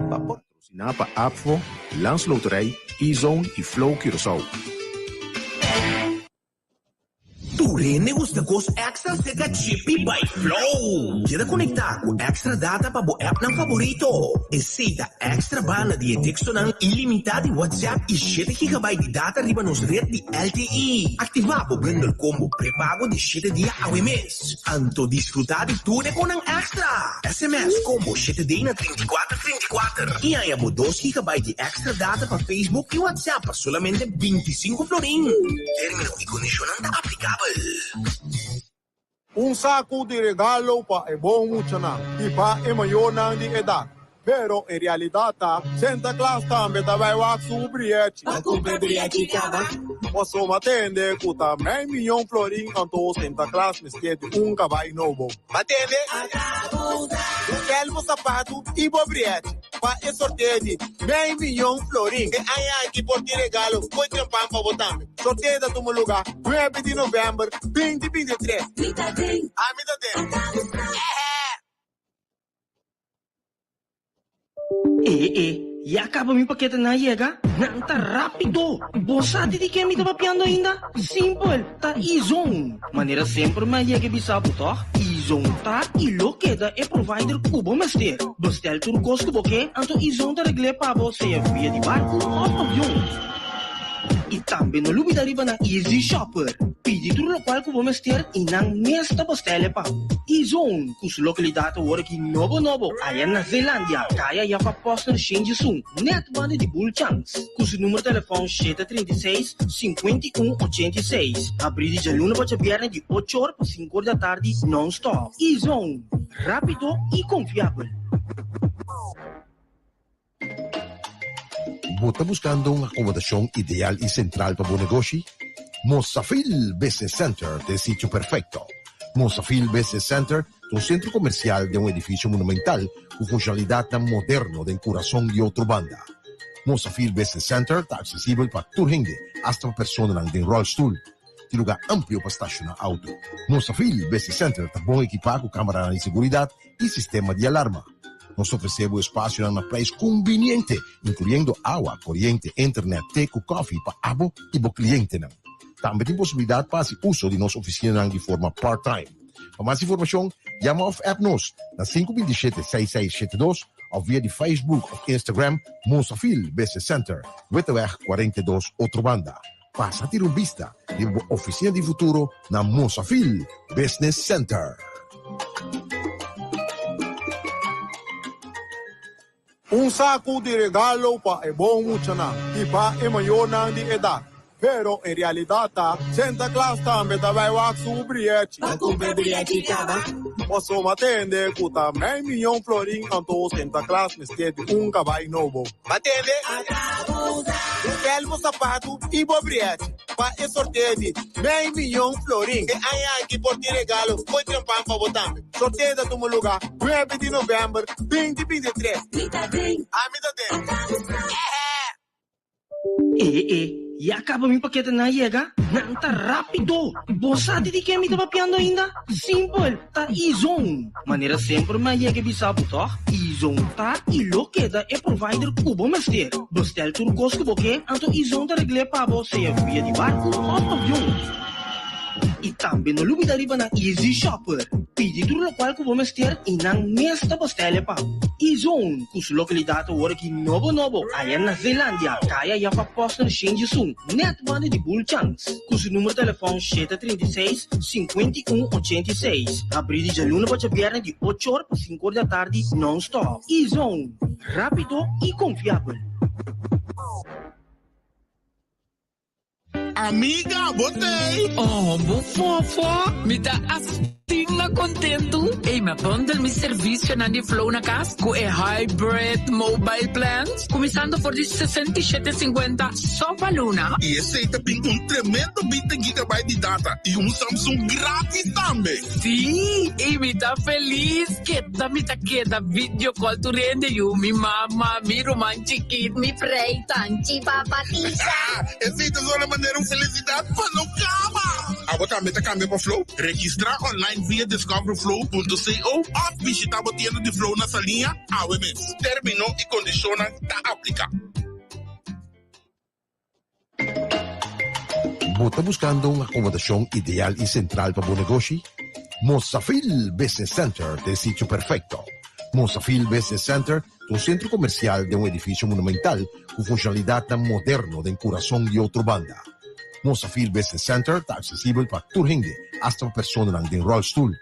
Patrocinada por APFO, Landsloterij, E-Zone e Flow Curaçao. Ture negocia com extra seca chip by Flow. Queda conectar com extra data para o app não favorito. Aceita extra banda de texto não ilimitado em WhatsApp e 7 GB de data riba nos rede de LTE. Ativar o bundle combo pré-pago de 7 dias ao mês. Anto desfrutar de tudo com um extra. SMS combo 7 dias na 3434. E aí 2 GB de extra data para Facebook e WhatsApp para solamente 25 florim. Término e condicionante aplicável. Un saco di regalo pa è buon na e pa è maior di edad. Pero in realtà Santa Claus tambe vai wax ubriete. Ma compra briaci cava? Posso matende kuta meio milhão florim anto Santa Claus mesquete cavallo novo. Matende? Quero sapato e bobriete. Pa e sorteio de meio milhão florim. E aí aqui por ti regalo foi trampar para botar. Sorteio da tu lugar 9 de novembro 2023. Mita tem. Ah, mita tem. E acaba mi paquete na yega? Nanta rápido! Bosati di que me tava piando ainda? Simple, tá E-Zone. Maneira sempre mais yega bisabo, tá? E-Zone tá e lo queda é provider cubo master. Bestel turcos cubo que, anto E-Zone tá regle para você via de barco ou avião. E também no lubi dariba na Easy Shopper. Pedi tudo lo qual cubo master e nang nesta bestelle pa. E-Zone, kus localidade hoor aqui novo, aí na Zelândia, kaya ya fa poster change soon, net bande de bull chance. Kus número telefone 736 5186. Abrir de luna para viernes de 8 horas para 5 horas da tarde non-stop. E-Zone, rápido e confiável. ¿Está buscando una acomodación ideal y central para tu negocio? Mozafil Business Center es el sitio perfecto. Mozafil Business Center es un centro comercial de un edificio monumental con funcionalidad tan moderno del corazón de otra banda. Mozafil Business Center está accesible para todo gente, hasta para personas en rollstool. Tiene lugar amplio para estacionar auto. Mozafil Business Center está bien equipado con cámara de seguridad y sistema de alarma. Nos ofrecemos espacio en un precio conveniente, incluyendo agua, corriente, internet, té, coffee para abo y para cliente. También tiene posibilidad para hacer uso de nuestra oficina de forma part-time. Para más información, llama o app-nos na 527-6672 o via de Facebook o Instagram Mozafil Business Center, Witteweg 42, outra banda. Passa a ter uma vista de oficina de futuro na Mozafil Business Center. Un saco di regalo pa è buon na e pa è maior di edad. Pero in realtà Santa Claus tambe vai wax ubriete. Ma compra briaci cava? Posso matende kuta meio milhão florim anto Santa Claus mesquete cavallo novo. Matende? Quero sapato e bobriete. Pa e sorteio de meio milhão florim. E aí aqui por ti regalo foi trampar para botar. Sorteio da tu lugar 9 de novembro 2023. Mita tem. Ah, mita tem. E acaba mi paquete na yega? Nanta rápido! Bosati di que me tava piando ainda? Simple, tá E-Zone. Maneira sempre mais yega bisabo, tá? E-Zone tá e lo queda é provider cubo master. Bestel turcos cubo que, anto E-Zone tá regle para você via de barco ou avião. E também no lubi dariba na Easy Shopper. Pedi tudo lo qual cubo master e nang nesta bestelle pa. E-Zone, kus localidade hoor aqui novo, aí na Zelândia, kaya ya fa poster change soon, net bande de bull chance. Kus número telefone 736 5186. Abrir de luna para viernes de 8 horas para 5 horas da tarde non-stop. E-Zone, rápido e confiável. Amiga, botei! Oh, fofo! Me dá assim na contento. Ei, me bundle mi serviço na de Flow na casa com hybrid mobile plans, começando por 67,50 só para Luna. E esse aí também um tremendo 20 GB de data e um Samsung grátis também. Sim, e me dá feliz que me tá queda video call tu rende you, mi mama, mi romantic, mi preitanci, papatisha. Esse aí tá só na maneira felicidade para não cama. botar meta cambio para Flow. Registra online via discoverflow.co ou visita a tienda de Flow na salinha AWMS. Termino e condiciona tá aplica. ¿Está buscando una acomodación ideal y central para su negocio? Mozafil Business Center es el sitio perfecto. Mozafil Business Center es un centro comercial de un edificio monumental con funcionalidad tan moderno de corazón de otra banda. Mozafil Business Center está accesible para todo gente, hasta para personas en rollstool.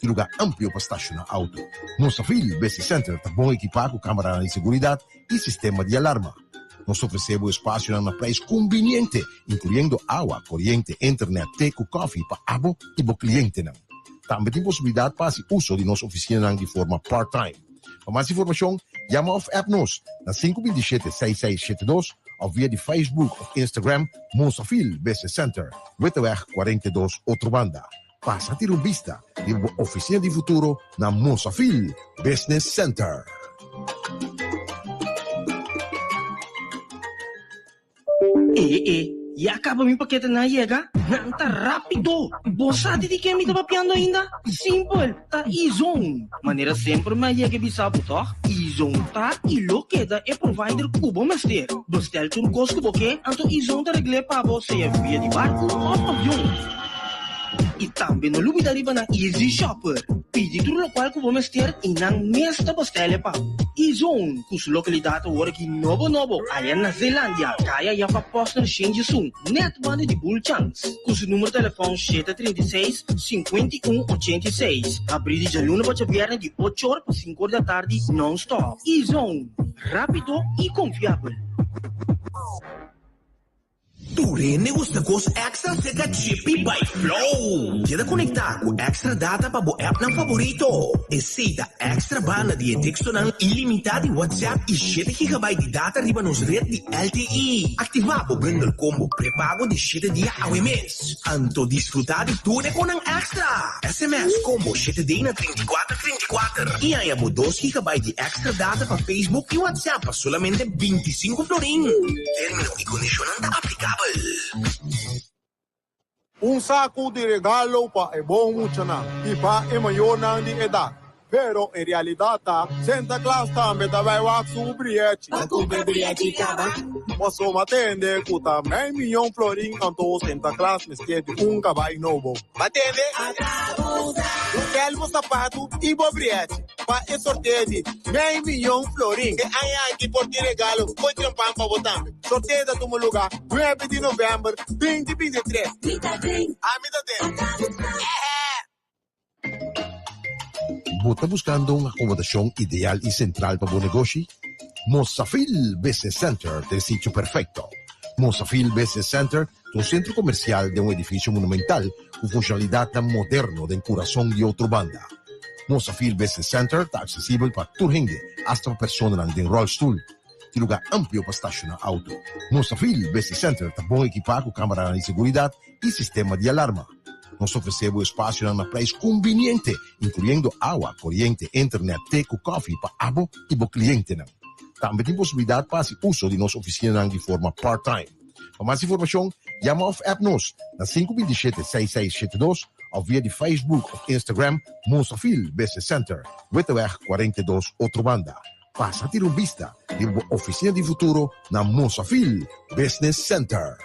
Y lugar amplio para estacionar auto. Mozafil Business Center está bien equipado con cámara de seguridad y sistema de alarma. Nos ofrecemos espacio a un precio conveniente, incluyendo agua, corriente, internet, té, café para abo y para cliente. También tem posibilidad para hacer uso de nuestra oficina de forma part-time. Para más información, llama of app-nos na 527-6672 o via de Facebook o Instagram Mozafil Business Center, Witteweg 42, outra banda. Passa a ter vista de oficina de futuro na Mozafil Business Center. E acaba mi paquete na chega? Nanta rápido! Bosati di que me tá papiando ainda? Simple, tá Izon. Maneira sempre mais chega bisabo, tá? Izon tá e lo queda é provider cubo master. Bestel tu gosto porque anto Izon tá regle para você via de barco ou avião. E também no lugar dariba na Easy Shopper. Pedi tudo lo qual cubo master e nang nesta bestelle pa. Izon, kus localidade hoor aqui novo, aí na Zelândia, kaya já para posta change soon, net banda de bull chance, kus número de telefone 736-5186, abrir de luna para viernes de 8 horas para 5 horas da tarde, non-stop. Izon, rápido e confiável. Ture negocia com extra seca chip by Flow. Queda conectar com extra data para o app ng favorito. Aceita extra banda de texto ng ilimitado em WhatsApp e 7 GB de data riba nos rede de LTE. Activar o bundle combo pré-pago de 7 dias ao mês. Anto desfrutar de tudo com ang extra. SMS combo 7 dias na 3434. E aí amo 2 GB de extra data para Facebook e WhatsApp para solamente 25 florin. Termino e condicionante aplicável. Un saco de regalo pa e bom na e pa e maior nang di edad. Pero in realidad Santa Claus tambe da vai wax ubriete. Posso matende kuta meio milhão florin anto Santa Claus mesquete cabai novo. Matende? Kelmo sapato e bobriete. Pa e sorteio de meio milhão florin. E aí que por ti regalo foi trampam pa botar. Sorteio da tumo lugar 9 de novembro 2023. Amida tem. ¿Está buscando una acomodación ideal y central para su negocio? Mozafil Business Center es el sitio perfecto. Mozafil Business Center es un centro comercial de un edificio monumental con funcionalidad tan moderno de corazón de otra banda. Mozafil Business Center está accesible para todo gente, hasta para personas en rollstool. Y lugar amplio para estacionar auto. Mozafil Business Center está bien equipado con cámara de seguridad y sistema de alarma. Nos ofrecemos espacio a un precio conveniente, incluyendo agua, corriente, internet, té, café para abo y para cliente. También tem posibilidad para hacer uso de nuestra oficina de forma part-time. Para más información, llama of app-nos na 527-6672 o via de Facebook o Instagram Mozafil Business Center, Witteweg 42, outra banda. Passa a ter vista de oficina de futuro na Mozafil Business Center.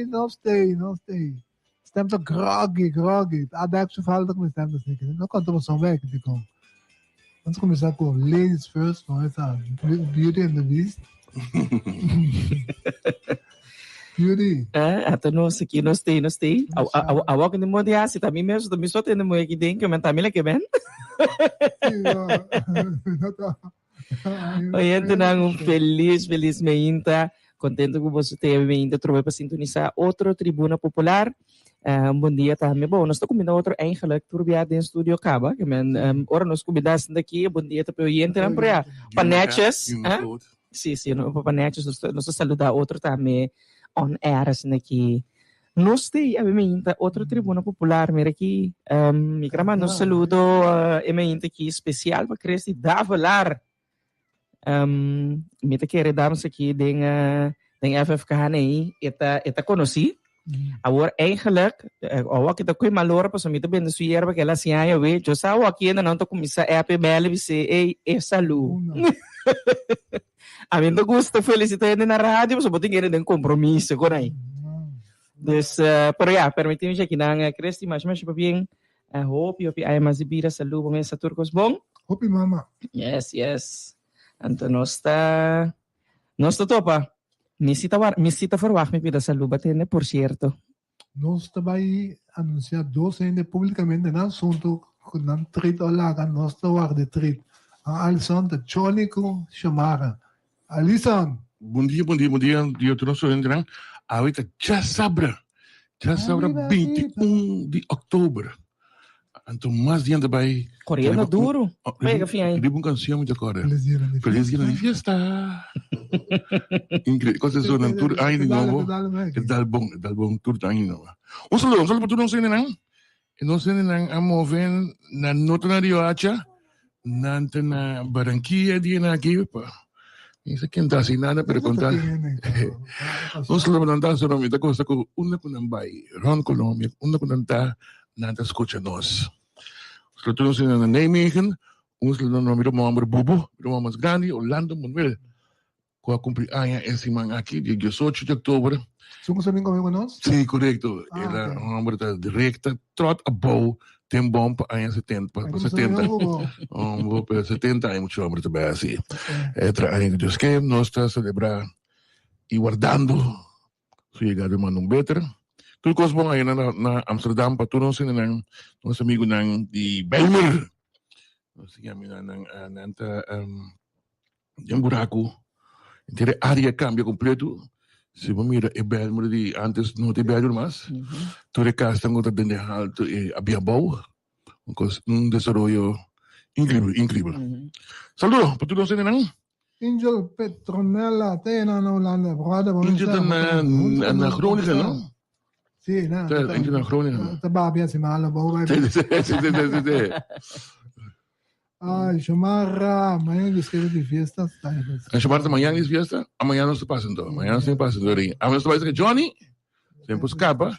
No stay. Stem te groggy. Adesso ci falta come stem te sneaker. Non conto mo sono vecchio, dico. Non so come sa con ladies first, no? Esa Beauty and the Beast. Beauty. Ato no stay. Awak ni mo dia si tami mesmo tami só tendo mo aqui dentro, mas tami lagi ben. Oye, nang feliz meinta. Contento que você teve ainda trouxe para sintonizar outro Tribuna Popular. Bom dia também. Bom, nós estamos combinando outro eigenlijk turbiado em estúdio acaba. Ora nós combinamos daqui. Bom dia para o Iente não para panetes. Sim, no panetes nós saludar outro também on air assim aqui. Nós temos ainda outro Tribuna Popular, mira aqui. Me grama nós saludo ainda aqui especial para Cristi Davalar. Mita kere dames aqui den FFK nee eta conheci. Agora eigenlijk ook kita koi malora pa sumita ben suyer ba kela siya we jo sa aqui ainda não tô comissa app bele bise salu. A mim gusto felicitar na rádio, mas botin ele den compromisso com aí. Dus pero ja, permitimos aqui na Cristi mas para bem. Hope ay mazibira salu mo sa Turcos bom. Hope mama. Yes. Então, nós topa. Me cita forward, me pida saúde, batendo, por certo. Nós também anunciar 2 ainda publicamente no assunto, não treat olaga, nós estamos de treat. A Alison, de Chonico, chamara. Alison. Bom dia, dia tu não sou entrando. Ahorita já sabra 21 de outubro. Então, mais dia daí. Coreano duro. Pega, fim aí. Riba canção muito agora. Feliz dia de fiesta. Incrível. Coisa só na tour ainda novo. Dal bom tour ainda novo. Um saludo para tu não sei nem. Não sei nem a mover na nota na Rio Acha. Nanta na Barranquilla dia na aqui, pá. Isso aqui não está assim nada para contar. Um saludo para nantar só nome da coisa com uma com nambai. Ron Colômbia, uma com nantar nada escuta nós. Os outros na Nijmegen, uns lá no meu nome Bubu, meu nome mais grande, Orlando Manuel. Com a cumpleaños esse man aqui, dia 18 de outubro. Somos também comigo nós? Sim, correto. Era um número direta, trot a bow, tem bom para anos 70, para 70. Para 70 é muito número também assim. Entra aí Deus que nós está celebrar e guardando sua chegada mano better. Tudo coisa bom aí na Amsterdam, para tu não sei não, nosso amigo não de Belmer. Nós seguimos um buraco. Então a área cambia completo. Se você mira o Belmer de antes não tem Belmer mais. Toda casa tem outra dentro de alto e havia bom. Desenvolvimento incrível. Saludo, para tu não sei não. Angel Petronella, tem na Holanda, brother. Angel na Groningen, não? Sim, né? Angel na Groningen. Tá bem, assim, malo, bom. Sim. Ai, chamara, amanhã eu escrevo de festa. Chamara amanhã de festa, amanhã não se passa então. Amanhã não se passa então. Amanhã você vai dizer Johnny, sempre escapa.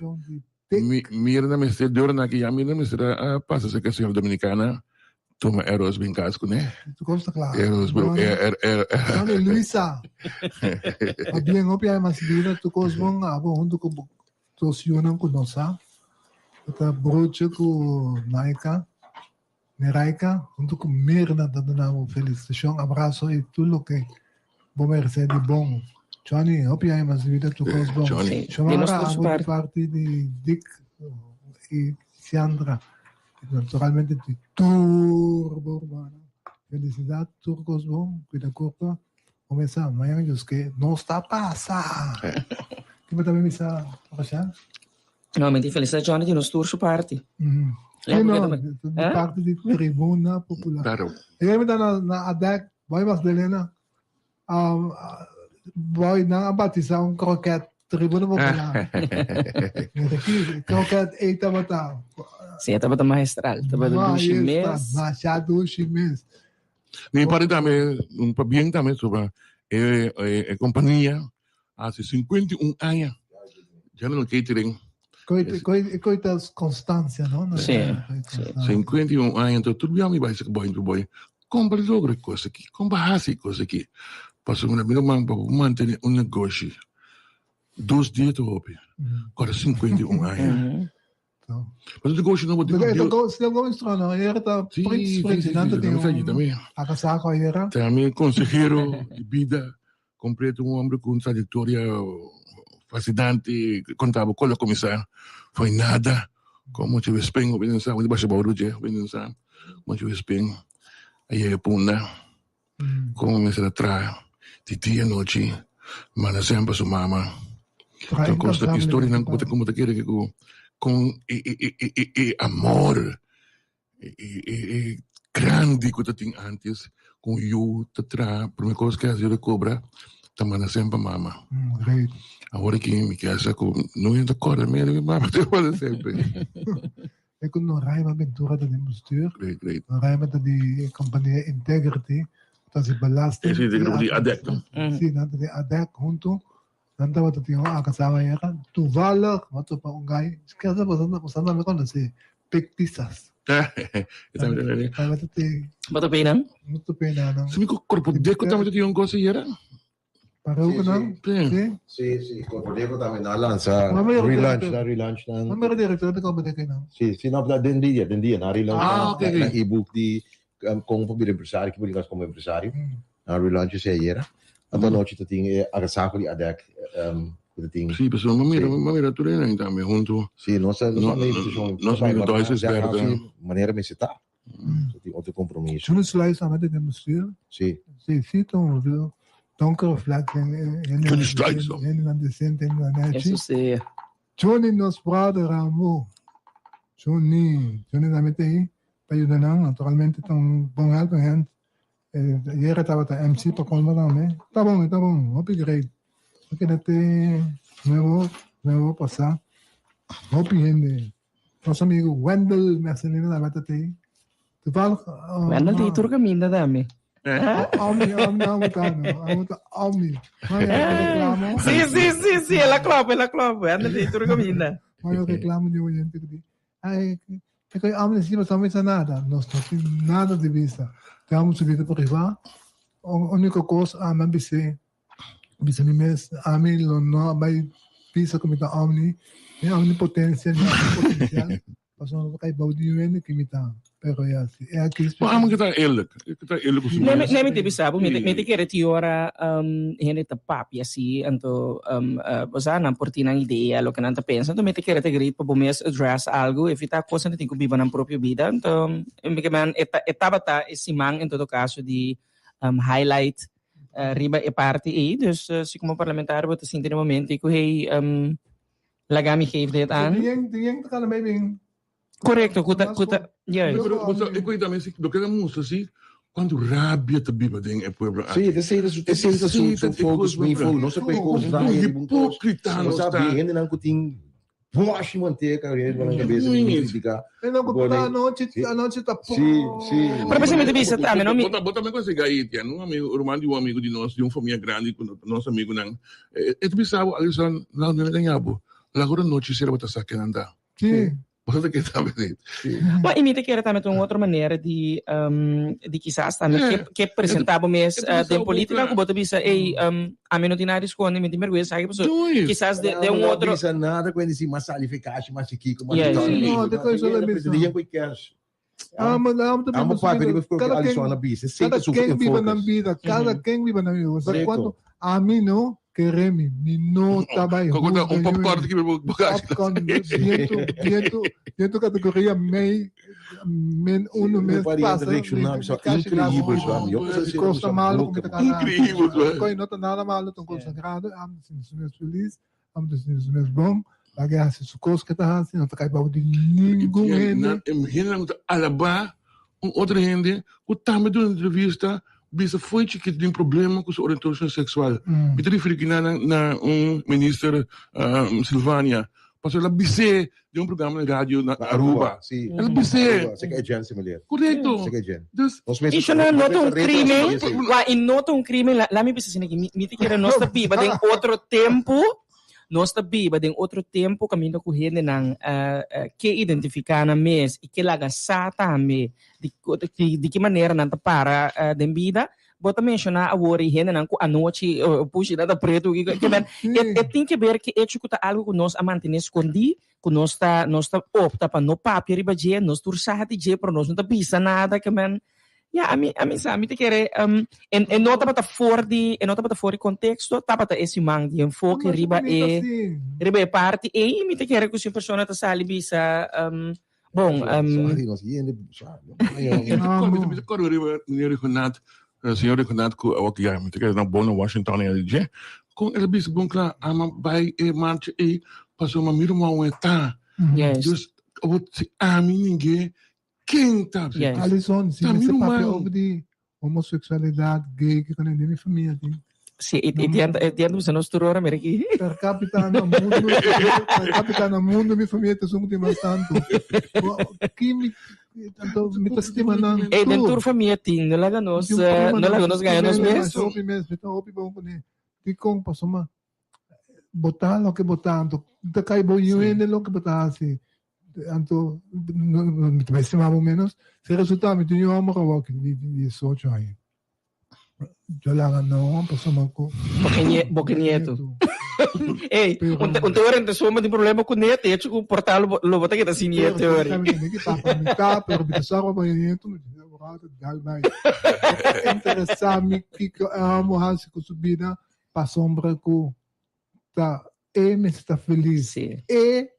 Mira na mestre, de hora na que já mira na mestre, passa essa questão dominicana. Toma Eros bem casco, né? Tu gosta, claro. Eros, bro. Johnny Luisa. Bem, opia mas vida tu gosta bom, abo junto com tosionam com nossa. Tá broche com Neraika, junto com Mirna, dando uma felicitação, abraço e tudo que bom mercê de bom. Johnny, opia mas vida tu gosta bom. Chamara a parte de Dick e Sandra. Naturalmente de turbo, mano. Felicidade, turcos bom, cuida corpo. Começa amanhã, eu que não está passando. Que vai também me sa achar? Não, mas felicidade, Johnny, de nos turso parte. Parte de Tribuna Popular. Claro. Eu me dá na ADEC, vai mais Helena, vai na batizar croquete. Tribuna Popular. Croquete, eita, botar. Sim, estava magistral, estava do chinês. Machado chinês. Nem para também, para bem também sobre a companhia há 51 anos. Já não catering. Coitas constância, não? Sim. 51 anos, então tudo bem, vai ser bom. Compre coisa aqui, compra coisa aqui. Passou uma minha mão para manter um negócio. 2 dias tô hopi. Agora 51 anos. Mas eu gosto não Porque se go instrano, era ta prince nada tem também. A casaco era. Também consejero de vida, completo um homem com trajetória fascinante, contava com o comissário. Foi nada. Como te vespengo, pensar, onde baixa bauru je, pensar, como te vespengo. Aí é punda. Como me será trai, de dia e noite, mas sempre sua mama. Então, consta que história não conta como te quer que com amor grande que tu tinha antes, com eu te trai, por uma coisa que eu cobra, também sempre mama. Agora que me casa com não é da cor, mas mama te fala sempre. É quando não raiva aventura da bestuur, não raiva da companhia Integrity, dat is belasting. Is Integrity ADEC dan? Sim, dat is ADEC junto. Dan tawa dat yung kasama yan. Toevallig, wat op een guy. Kaya sa namin ko na si Pictisas. Bato penan? Bato penan. Sumi ko corpo deco também tem coisa era. Parou ko nang? Sì, corpo deco também na lança. Relaunch na. Mamero director de corpo deco nang. Sì, sinapla den dia na relaunch. Okay. Na e-book di com o empresário que publicas como empresário. Na relaunch se era. Então noite tu tinha a casaco de ADEC. Sì, pessoal, mamira tu nem também junto. Sì, nossa dois expertos. Maneira me citar. Tem outro compromisso. Toen is lijst aan het bestuur. Sì. Sì, então viu. Donkere vlek en aan de cent en aan Isso sim. Johnny nos brother amo. Johnny na mete aí para naturalmente tão bom help hand. Hier estava a MC para colmar também. Tá bom, upgrade. Porque até não vou passar. Upgrade. Nosso amigo Wendell Mercenario da Bata aí. Toevallig. Wendell tem tudo caminho da dame. Omni. Sim, ela klopt. Wendell tem tudo caminho. Mas eu reclamo de hoje que ai que Omni se não pensa nada. Nós não temos nada de vista. Temos vida privada. A única coisa a mim bisa mes a mim não vai visa como está Omni. É omnipotência, potencial. Passou kay Baudinho que me tá. Pero é assim. É aqui. Mas kita eerlijk. Nem me bisa, me quer ti ora hene ta papi assim, anto bosa na portina ideia, lo que nanta pensa, então me te quer te grito para bomes address algo, evita coisa que tem que viver na própria vida. Então, me que man etapa tá esse man em todo caso de highlight riba e parte e dus se como parlamentar wat assim no momento que hey lagami geeft dit aan. Die kan er mee. Correcto, kuta. Yeah. Eu cuido também do que música assim, quando rabia te biba ding e pueblo. Sim, esse focus me full, não se pode coisa hipócrita, não sabe, ainda não tem boache manteca, ainda não cabeça de criticar. Eu não gosto da noite tá pouco. Sim. Para você me vista também, não me. Bota me consegue aí, tia, um amigo de nós, de uma família grande, nosso amigo não. E tu pensava, Alisson, não ganhava. Agora noite será botar saque andar. Sim. Você que sabe disso. Bom, e me te quer também uma outra maneira de quizás também que apresentava mesmo de política que bota bisa a mim não tem nada esconde me tem vergonha sabe pessoa quizás de um outro não bisa nada quando se mais eficaz mais chique mais não depois eu lembro dia que queres mas cada quem vive na vida quando a mim não queremos não trabalho um popcorn aqui no popcorn dentro categoria men uno mês passa incrível costa malo como tá incrível coi não tá nada malo tão consagrado amo-se feliz amo-se bom pagar se coisa que tá assim não tá cai para de ninguém alaba outra gente que tá me dando entrevista bisa foi que tem problema com sua orientação sexual. Me referi na ministro Silvânia. Passou ela bise de programa de rádio na Aruba. Sim. Ela bise. Sei que é gente mulher. Correto. Isso não nota crime. E nota crime. Lá me bisa assim que me te quer nossa viva tem outro tempo. Nós viva em outro tempo caminho correndo nang que identificar na mês e que laga sata me de que maneira não para de vida bota mencionar a worry hen nan ku anoche puxa nada preto que ben tem que ver que escuta algo que nós a manter escondi que nós tá opta para no papel riba je nós tursa hati je para nós não tá pisa nada que ben a mim te quer nota para fora de contexto tá para esse mang de enfoque riba parte e me te quer que se persona tá sali bisa bom senhor Renato que ook ja me te quer na Bono Washington e je com ele bisa bom claro ama vai e marcha e passou uma mira uma tá just o a mim ninguém quem tá Alison, se você papel over de homossexualidade, gay, que quando é minha família tem. Sim, e você não estourou a América. Per capita no mundo, minha família tem muito mais tanto. Que me estima não. E dentro da família tem, não laga nós ganhamos mesmo. Que com passou uma botar lo que botando, tá cai boinho lo que botar assim. Anto vai ser mais ou menos se resulta me tinha uma que de socio aí eu lá não passou mal com boquinheto ei onde hora tem soma de problema com neto e com portal lo bota que tá sem neto hora que tá pero pensava para neto gal vai interessante que amo hasi com subida para sombra com tá me está feliz e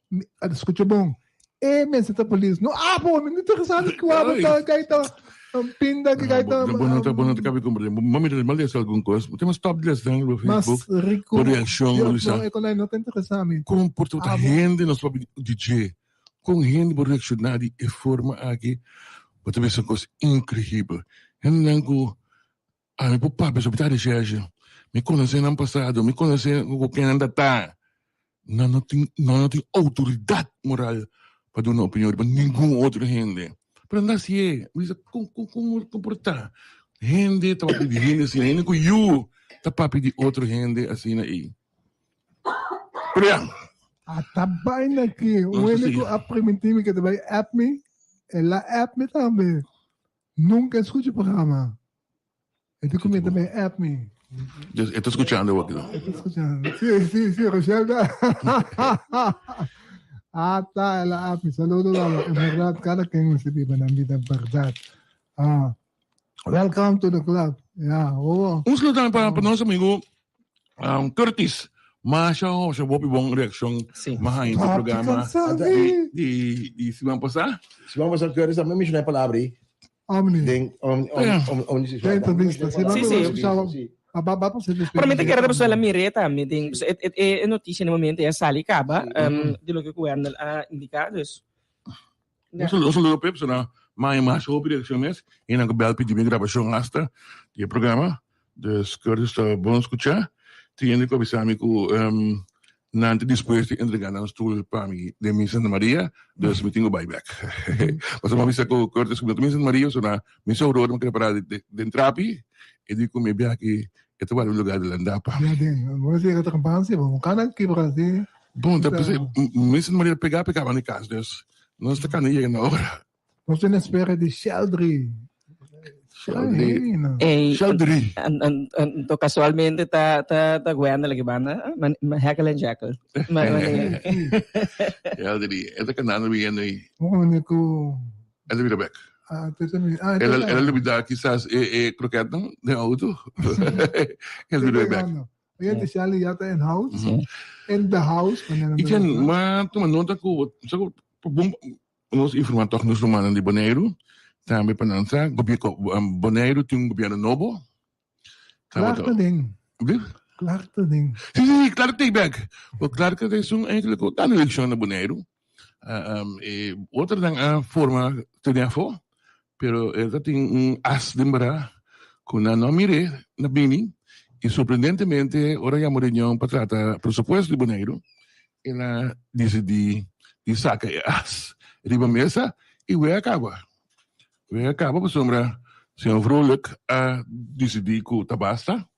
escuta bom mas você tá feliz. Não, pô, me interessante que o abo tá pinda que gaita. Não tá cabe com problema. Mami, mal desse algum coisa. Temos top desse no Facebook. Por reação, Luísa. Não tá interessante. Comporta a gente, nós vamos DJ. Com gente por reaccionar de forma aqui. Você vê uma coisa incrível. Eu não go meu papai sobre a recherche. Me conhece no passado, me conhece com quem ainda tá. Não tem autoridade moral para dar uma opinião para nenhum outro gente. Para andar assim, como comportar? Gente, tá para pedir gente assim, ainda com you, tá para pedir outro gente assim aí. Tá bem aqui. O único primitivo que vai app me, ela app me também. Nunca escute o programa. Eu também app me. Estou escutando aqui. Estou escutando. Sim, Rochelle. Tá, ela me saludo lá. É verdade, cada quem se vive na vida, verdade. Welcome to the club. Um saludo para nosso amigo Curtis. Mas siya Bobby bong reaksyon mahain sa programa di semana passada. Semana passada, Curtis, a mesma não é palavra aí. Omni. Sim. Provavelmente que era da pessoa mireta, é notícia no momento é sali acaba, de lo que o governo ha indicado isso. Eu sou Pepe, na mais sobre reação mesmo, e na bel pedir minha gravação hasta do programa, dus Curtis está bom escutar. Tinha que avisar me que nanti depois de entregar um stoel para mim de Miss Santa Maria, dus me tenho buyback. Mas uma vez que o Curtis com Miss Santa Maria, so na Miss Aurora me preparar de entrapi, e digo me bem aqui ito wala lugar de landapa. Você que tá pensando, vamos canal que Brasil. Bom, depois Miss Santa Maria pegar na casa, dus nós está caninha na hora. Você não espera de Sheldry. Sheldry. Então, casualmente, tá guiando lagi ba na? Heckle and Jackal. Sheldry. Ito ka na nabiyan ay. Ko. Ito Rebek. Ela lebih dah quizás croquete não de auto. Ela Rebek. Ayan, siya yata in house. In the house. Ikan, tu manonta ko. Sago, nós informar toch nos lumanan de Bonaire. Também para não ser, Bonaire tem governo novo. Claro que tem. Claro que tem. Sim, claro que tem, Beck. Claro que tem, são eigenlijk ook aan de election na Bonaire. Outra dan forma te for, pero ela tem as de embara, com a nome na Bini, e surpreendentemente, ora já morreu para tratar pressuposto de Bonaire, ela decidi de saca as riba mesa e vai acabar. Vai acabar para sombra, senhor Vrolijk decidi que tá basta,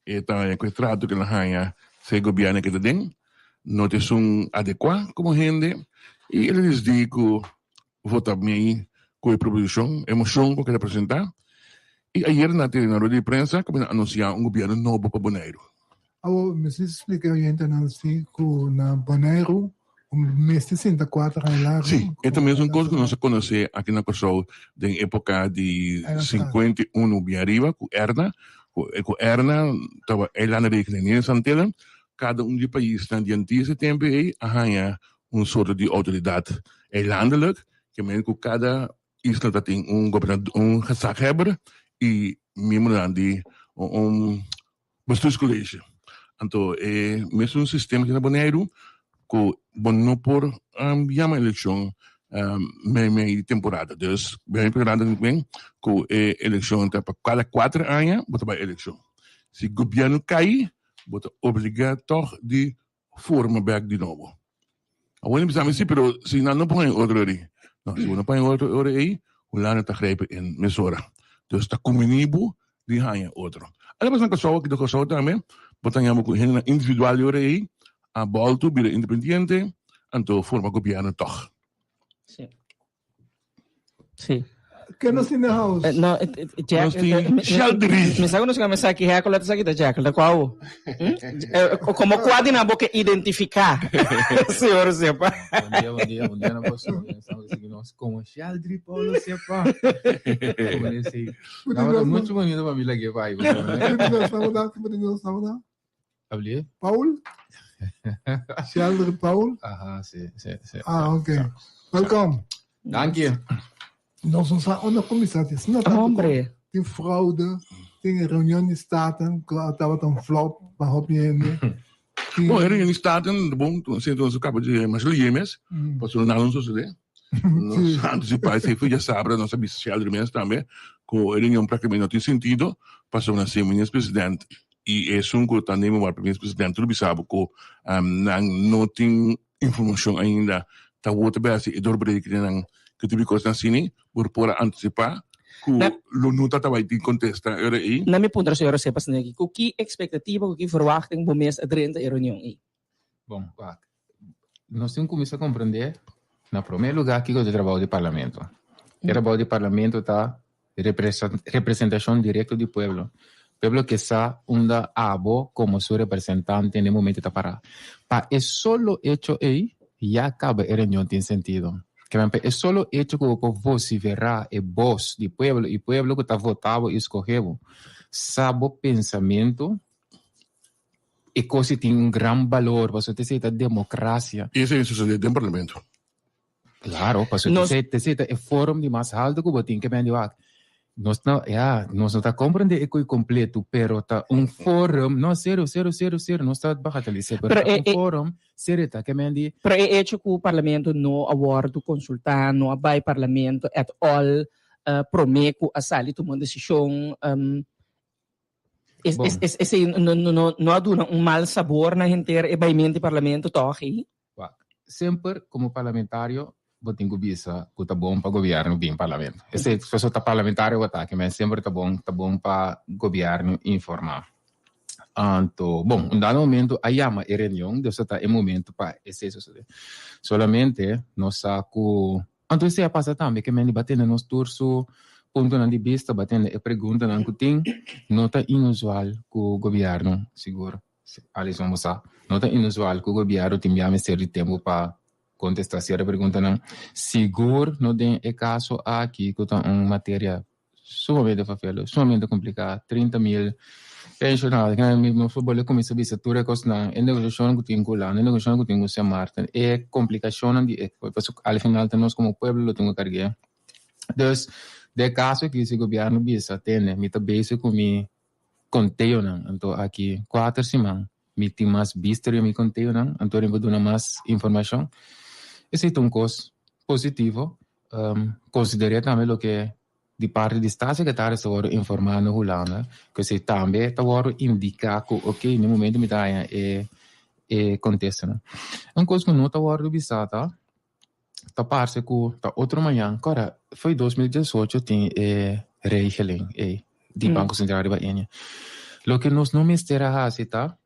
e tá encontrado que na rainha se governa que tem, não te são adequado como gente, e ele decidi que vota bem com a proposição, emoção que ele apresentar, E ayer natin na de prensa, kami na-anunsya ang gobyerno novo para Bonaire. Me explica oriente na Bonaire, mês de 64 lá. Sim, é também uma coisa que nós conhecemos aqui na Kosovo, da época de 51 bem arriba, com Erna, estava ela na rekening in Santella, cada de país na diante desse tempo aí, arranha soort de autoridade landelijk, que men com cada isla tem governador, gezaghebber, e mesmo de bestuurscollege. Então, é mesmo sistema que na Bonaire, que não por uma eleição meia temporada. Dus bem temporada também, que é eleição para cada 4 anos, bota para eleição. Se o governo cair, bota obrigado de formar back de novo. Agora não precisa pero se não põe outro aí, não, se não põe outro aí, o lano está grijpen in mesora. Dus está comunibo de ganha outro. Aliás, na Kosovo, que do Kosovo também, botamos com individual aí, a volta bira independiente, então forma governo toch. Sim. Sim. Que não se na house? No, Jack. Sheldry. Me sabe nos que me sabe que é a coleta sabe da Jack, da qual? Como quase na boca identificar. Senhor sepa. Bom dia, na posso. Estamos seguindo como Sheldry Paulo sepa. Como esse. Não, muito bonito para mim lá que vai. Estamos Habli? Paul? Sheldry Paul? Aha, sim. Ok. Welcome. Dank je. Nós não sabemos onde começar isso. Hombre. Tem fraude, tem reunião de staten, que estava tão flop, para hobby. Bom, reunião de staten, bom, então se acaba de mais liemes, passou na não suceder. Nós antecipamos, se já sabe, nós sabemos se Sheldry mesmo também, com a reunião praticamente não tem sentido, passou na semana presidente e é um que também o presidente tudo sabe que não tem informação ainda, tá outra vez e dobrei que não que tipo de coisa assim, por antecipar, que não está vai te contestar aí. Na minha ponta, senhora sepa se o que expectativa, o que verwachting do mês adrente a reunião aí. Bom, nós temos que começar a compreender, no primeiro lugar, que é o trabalho do parlamento. O trabalho do parlamento está representação direta do povo. Pueblo que está unda abo como seu representante no momento de parar. Para é solo hecho aí, já acaba a reunião tem sentido. Que é só o hecho que o povo se verá é voz do povo e o povo que está votado e escolheu sabe o pensamento e coisa tem grande valor para você ter a democracia. E isso é isso do parlamento. Claro, para você ter o fórum de mais alto que você tem que vender. Nós não está compreendendo o completo, pero está fórum, não, zero, não está bagatalizando, pero fórum, sereta, que me diz. Pero é hecho que o parlamento não aborda consultar, não vai parlamento at all, prometo a sali tomando decisão, não aduna mal sabor na inteira e parlamento torre. Sempre como parlamentário botem visa que tá bom para governo bem parlamento. Esse se tá parlamentário ataque, mas sempre tá bom para governo informar. Então, bom, dado momento a chama a reunião, deve estar em momento para esse solamente nós saco. Então se passa também que me batendo nos turso ponto de vista, batendo e pergunta não que tem, nota inusual que o governo seguro. Aliás, vamos lá. Nota inusual que o governo tem mais tempo para contestar se a pergunta não seguro não tem é caso aqui que está uma matéria sumamente fácil, sumamente complicada, 30.000 pensionados que não foi bom como se visse tudo que está em negociação que tem com lá, em negociação que tem com São Martin, é complicação de porque ao final nós como povo temos que carregar. Então, de caso que esse governo bisa tem, me tá basic com me conteio não, então aqui 4 semanas me tem mais visto e me conteio não, então eu vou dar mais informação. Esse é um coisa positivo. Considerei também o que de parte do Estado secretário está informando Holanda, que se também está indicar que ok, no momento me dá é contexto. Uma coisa que não está visada, está parte que está outra manhã, agora foi 2018 tem regeling de Banco Central de Bahia. O que nós não me espera assim, tá?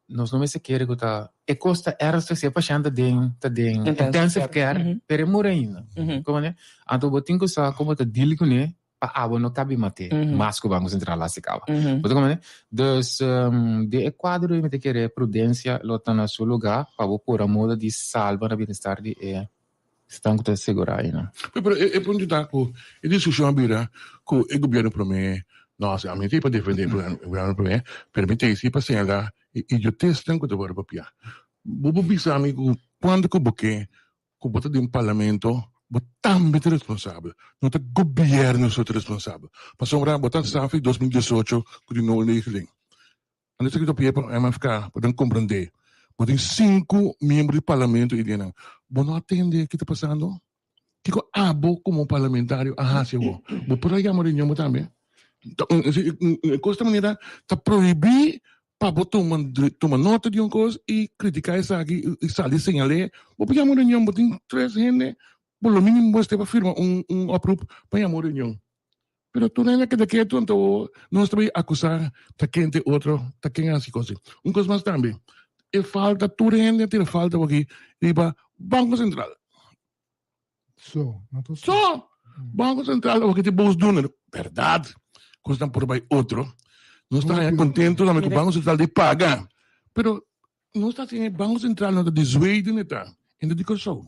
Nós não se quer que tá e costa era se paciente intensive care per morrer ainda como né então botinho que sa como tá deal com né pa abo no cabe mate, mas que o Banco Central lá se acaba. Dus de Equador me te querer prudência lota na seu lugar para pôr a moda de salva na bem-estar de estão te segurar aí, né? Pero é ponto da ko e discussão bira ko o governo promete nossa, a mim tem para defender o governo promete permite isso para ser lá e eu testam que tu vai papia. Bobo bisa amigo quando que porque que bota de parlamento também é responsável. Não é governo que é responsável. Passou um botar SAF em 2018 com o novo regeling. Antes que eu pedi para a MFK para compreender. Tem 5 membros do parlamento e dizem, não atende o que está passando? Que eu abo como parlamentário, se eu vou por aí chamar de nome também. Costa maneira, está proibido para tomar nota de uma coisa e criticar isso aqui e sair sem a lei. Vou chamar de nome, tem 3 gente, por lo mínimo você vai firmar apropo para chamar de nome. Pero tu não é que daqui então não está acusar de quem tem outro, de quem é assim coisa. Coisa mais também. E falta turende, tira falta aqui, riba Banco Central. Banco Central, o que te bolsa do verdade, custam por aí outro. Não está contente com o Banco Central de pagar, pero não está assim, Banco Central não está desviado, não está. Ainda digo só.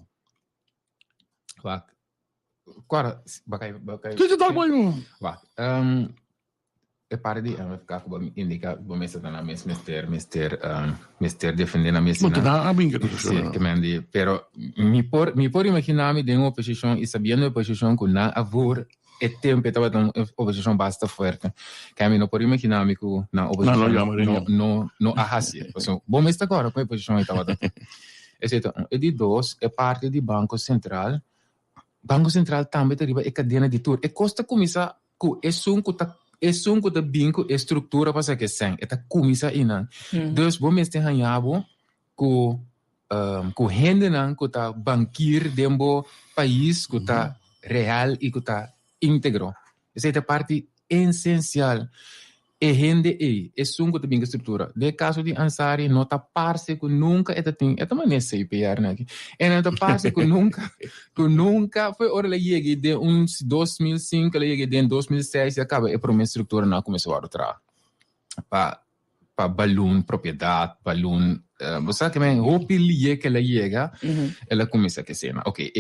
Agora, que tal bom? É para de ficar com indica como essa na mister defender na mesma que mandi pero me por imaginar-me de uma oposição e sabendo a oposição que na avor é tempo estava uma oposição bastante forte que a mim não por imaginar-me que na oposição não arrasa então bom mas agora com a oposição estava então é de dois é parte do Banco Central também deriva é cadeia de tour é costa começar com é sunco da binco estrutura para que sem é comisa ina dus bom este hanhabo com rende nan com ta banquir dembo país com ta real e com ta íntegro essa é a parte essencial e rende é sunco da binco estrutura de caso de Ansari não ta parse que nunca é também CPR né é não ta parse que nunca foi hora ele cheguei de 2005 ele cheguei de 2006 e acaba é para uma estrutura não começou a outra para balão propriedade balão você sabe que men hope ele que ela chega ela começa a cena ok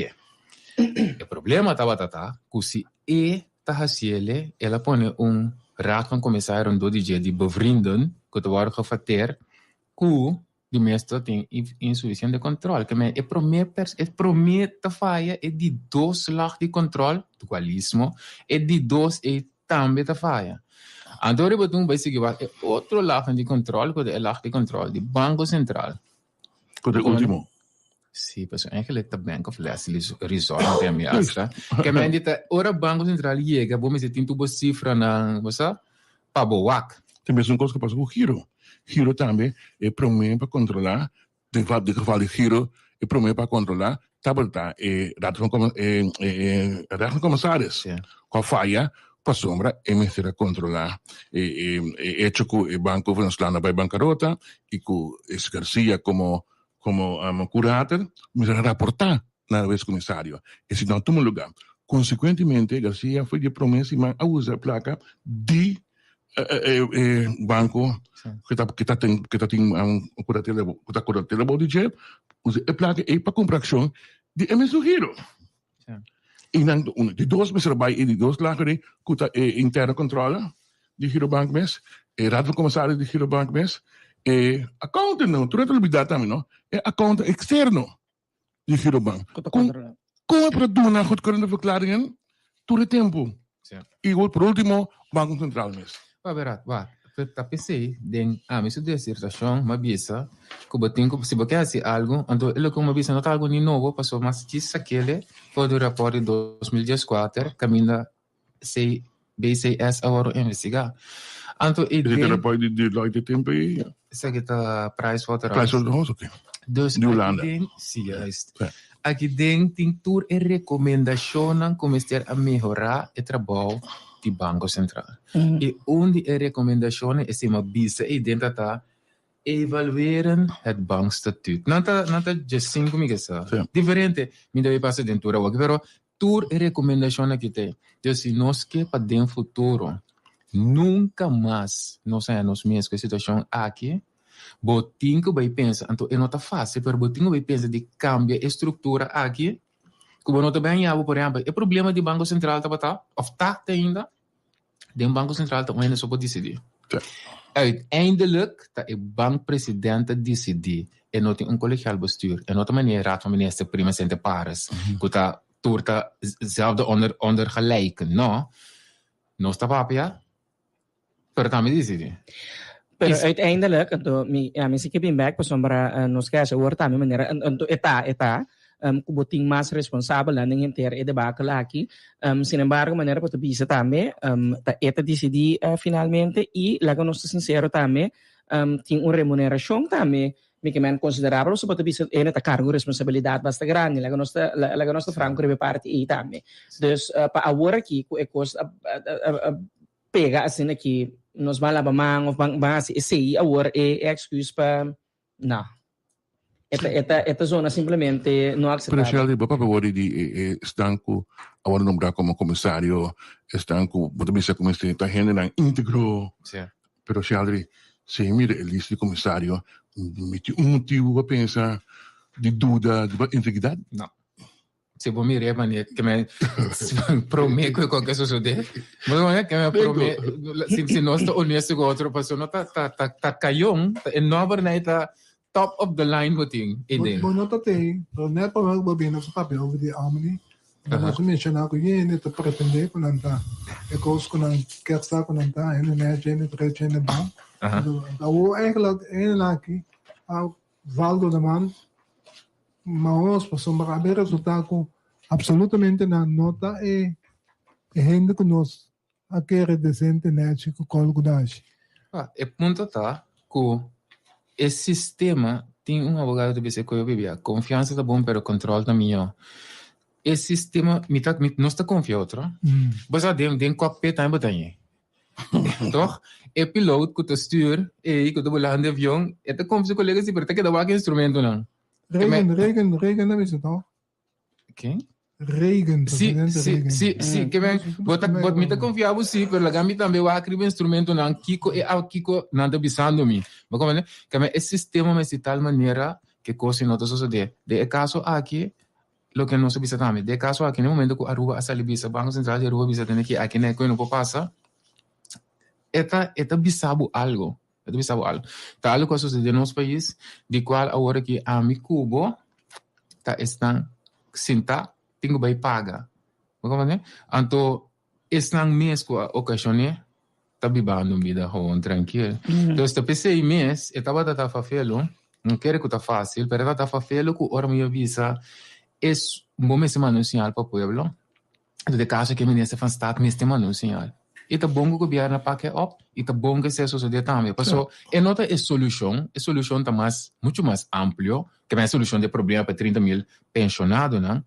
o problema estava que se tá haciele ela põe raad van commissarissen door die bevrienden, que te worden gefateerd, que de meeste tem insuficiënte controle. Que men promete falha é de 2 laag de controle, dualismo, é de 2 e também te falha. Então, eu vou seguir é outro laag de controle, que é o laag de controle do Banco Central. Que é o último. Sim, mas eigenlijk de Bank of Last Resort tem essa. Que men dita ora Banco Central chega, bom mas tem tudo cifra na, você? Para boac. Tem mesmo coisa que passa com o Giro. Giro também é promete para controlar, de geval de Giro é promete para controlar, tabelta raad van commissaris. Com falha, para sombra é ministério controlar hecho que o banco venezuelano vai bancarrota e que esse Garcia como curator, me reportar na vez comissário. E se não toma lugar. Consequentemente, Garcia foi de promessa e usa a placa de banco que tem curatela bom de jeep, usa a placa para comprar ação de MSU Giro. E de 2 meses trabalho e de 2 lagere que interna controle de Giro Bank Mes, raad van commissaris de Giro Bank Mes, accountant não, tu não te olvidar também, não? É accountant externo de Girobank. Como é para tu na goedkeurende verklaringen, todo tempo. E por último, Banco Central mesmo. Tá pensei, isso de dissertação, uma bisa, que se você quer algo, então ele como bisa não tá algo de novo, passou mas diz aquele, foi do rapport de 2014, caminha BCS agora investigar. Então, ele rapport de Deloitte tempo aí. Zeg het Pricewaterhouse, oké. Dus aqui dentro tem tour e recomendação começar a melhorar o trabalho do Banco Central. E onde a recomendação é uma bisa e dentro tá evalueren het bankstatuut. Não tá just 5 mil diferente. Me deve passar dentro, pero tur recomendação que tem. Então, se nós que para dentro futuro, nunca mais nós nos mesmos situação aqui, botinho vai pensar, então é não tá fácil, mas botinho vai pensar de cambiar a estrutura aqui, como não também há, por exemplo, é problema de Banco Central tá, of tá ainda, de Banco Central tá ainda só pode decidir. Uiteindelijk dat de bankpresident decidir en not een collegiaal bestuur en not een meneer raad van minister prima zijn te pares dat toerta zelfde onder gelijken no sta papia per tami decidir. Pero uiteindelijk, misschien heb je back pa sombra nos kaya sa urta mi manera eta kubuting mas responsable na ng entire debacle aqui. Sin embargo, maneira para bisa também, eta decidi finalmente e laga nos sincero também, tem uma remuneração também, que men considerável, so para bisa ena ta cargo responsabilidade basta grande, laga nos franco rebe parte e também. Dus pa agora aqui ko ekos pega assim aqui nos malabamang of bang esse agora é excuse para não. Esta zona simplesmente não aceitável. Pero siya, Papa Wari di estanco, awal nombrar como comissário, estanco, bota bisa como este tahene ng íntegro. Pero siya, se mira el lista de comissário, meti motivo para pensar de dúvida, de integridade? Não. Se vou mirar maneira que me prometo com que suceder, mas que me prometo se nós estamos honestos com outra pessoa, tá caião, é nova naita top of the line voting ide. Bom, nota tem, né para o governo se papel over de Amni. Nós mencionar que ele está pretender com nanta, é coisa com nanta, quer estar com nanta, ele né gente pretende bom. Então, eigenlijk aqui, a valdo da man, mas para sombra a resultado absolutamente na nota é gente que nós aquele decente né chico colgudage. É ponto tá que esse sistema tem um advogado de BC que eu vivia. Confiança tá bom, pero controle também ó. Esse sistema não está confiando outro. Mas a dem copy time botanha. Toch? É piloto que te stuur, que te volar de avião, é te como se colega se pertence que dá qualquer instrumento não. Regen não é isso não? Quem? Reagan, sim, que bem, bota me tá confiável sim, pero lá me também vai criar instrumento não, Kiko nada bisando me. Mas como é, que esse sistema mas de tal maneira que coisa não tá suceder. De caso aqui, lo que não se bisa também. De caso aqui no momento que Aruba a salibisa, Banco Central de Aruba bisa tem que aqui né que não pode passar. Eta bisabo algo. Tá algo que sucede no nosso país, de qual agora que a mi Cubo tá estão sinta tenho que pagar. Como então, esse mês que a ocasião está vivendo vida ruim, tranquilo. Então, esse PC mês, estava a fazer, não quero que está fácil, mas está a fazer que a hora minha visa é um bom sinal para o povo. De caso que a ministra faz estado, mas tem um sinal. E tá bom que o governo pague up, e tá bom que seja sucedido também. Porque é nota a solução está muito mais amplo, que é a solução do problema para 30 mil pensionados, não?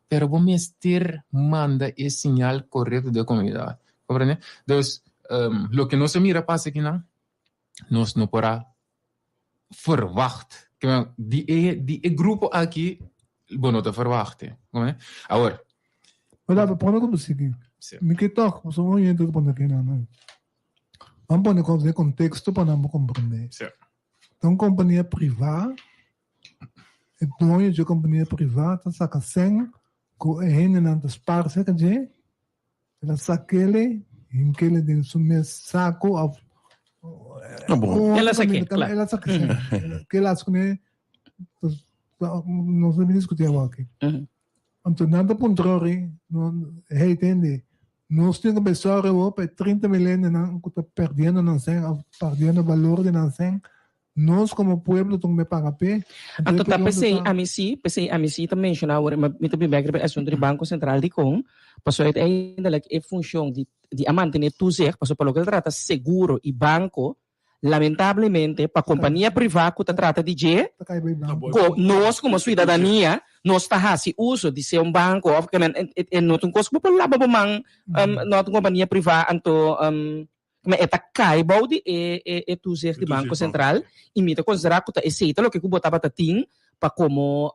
Pero vamos ter manda esse sinal correto da comunidade. Compreende? Então, o que nós mira passa aqui, não? Nós não podemos verwachten. Die grupo aqui, bom, não está verwachten. Agora. Olha, para não conseguir. Me que toca, mas eu não entendo para aqui, não. Vamos pôr no contexto para não compreender. Então, companhia privada, é dono de companhia privada, saca sem que é não das partes que já ela saquele em que ele tem sume saco of ela saque que ela saque não se discutir aqui então nada controle não entende nós temos que pensar para 30 milhões não que está perdendo não sei perdendo valor de não sei nós como povo temos que pagar pé. Então tá pensei a mim também mencionar agora me também back a assunto do Banco Central de com passou ainda é função de a manter tudo passou pelo que trata seguro e banco lamentavelmente para companhia privada que trata de nós como cidadania nós está fazendo uso de ser banco que não tem coisa para lá para man não companhia privada então mas é cai balde é tu ser de Banco Central e me considerar que é aceita o que eu botava tatim para como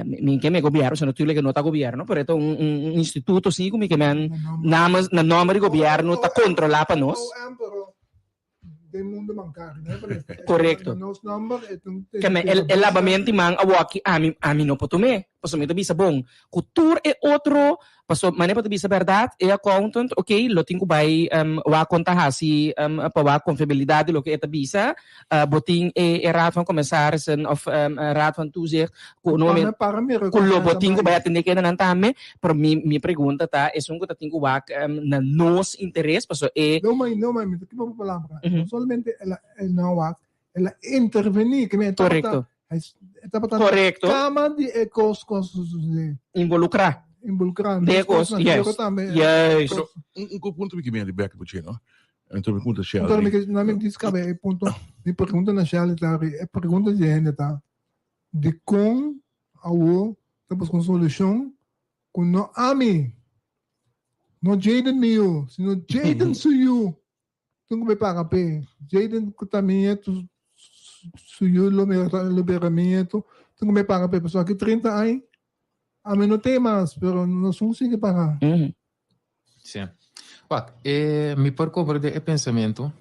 minke me gobyerno, so natuurlijk no ta gobyerno, pero ito un instituto sim como que man namas na nome de gobyerno ta controla pa nos. Del mundo bancario, Correcto. Kami el labamento mang awaki ami no potume. Paso me bisa bom. Cultura é outro, paso mane pa bisa verdade, é accountant, okay, lo tingo bay wa conta hasi pa wa confiabilidade lo que eta bisa, boting e raad van commissarissen of raad van toezicht, kulo boting ko bay atende kena nantame, pero mi pregunta ta es un ko tingo wa na nos interesse, paso e No, me que vamos palavra. Solamente ela intervenir, que me correcto. Correcto. Cama de costos involucrar. De costos, yes. Yes. Un punto que me back to you, no? Então pergunta Shell. Então não me diz cabe ponto. Me pergunta na Shell tá, é pergunta de gente tá. De com ao depois com solução com no ami. No Jaden meu, se no Jaden suyo. Tungo me paga pe. Jaden também tu suyo liberamento. Tungo me paga pe. Pessoal que 30 anos. A mim não tem mais, pero não são assim que pagar. Sim. Me por compreender o pensamento,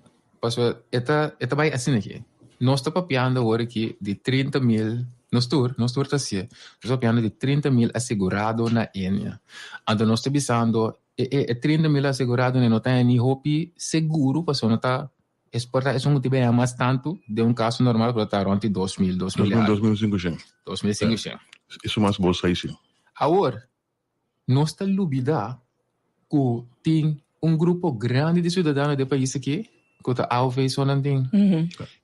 porque esta vai assim aqui. Nós estamos papiando agora aqui de 30 mil, nós estamos assim, nós estamos papiando de 30 mil assegurado na Enia. Então nós estamos pensando, 30 mil assegurado não tem nem hopi seguro, porque não está exportar, isso não tiver mais tanto de um caso normal, para estar entre 2.000, 2.500. 2.500. Isso mais bolsa aí, sim. Agora, nós estamos duvidando que tem grupo grande de cidadãos do país aqui, que está alvejando isso não tem.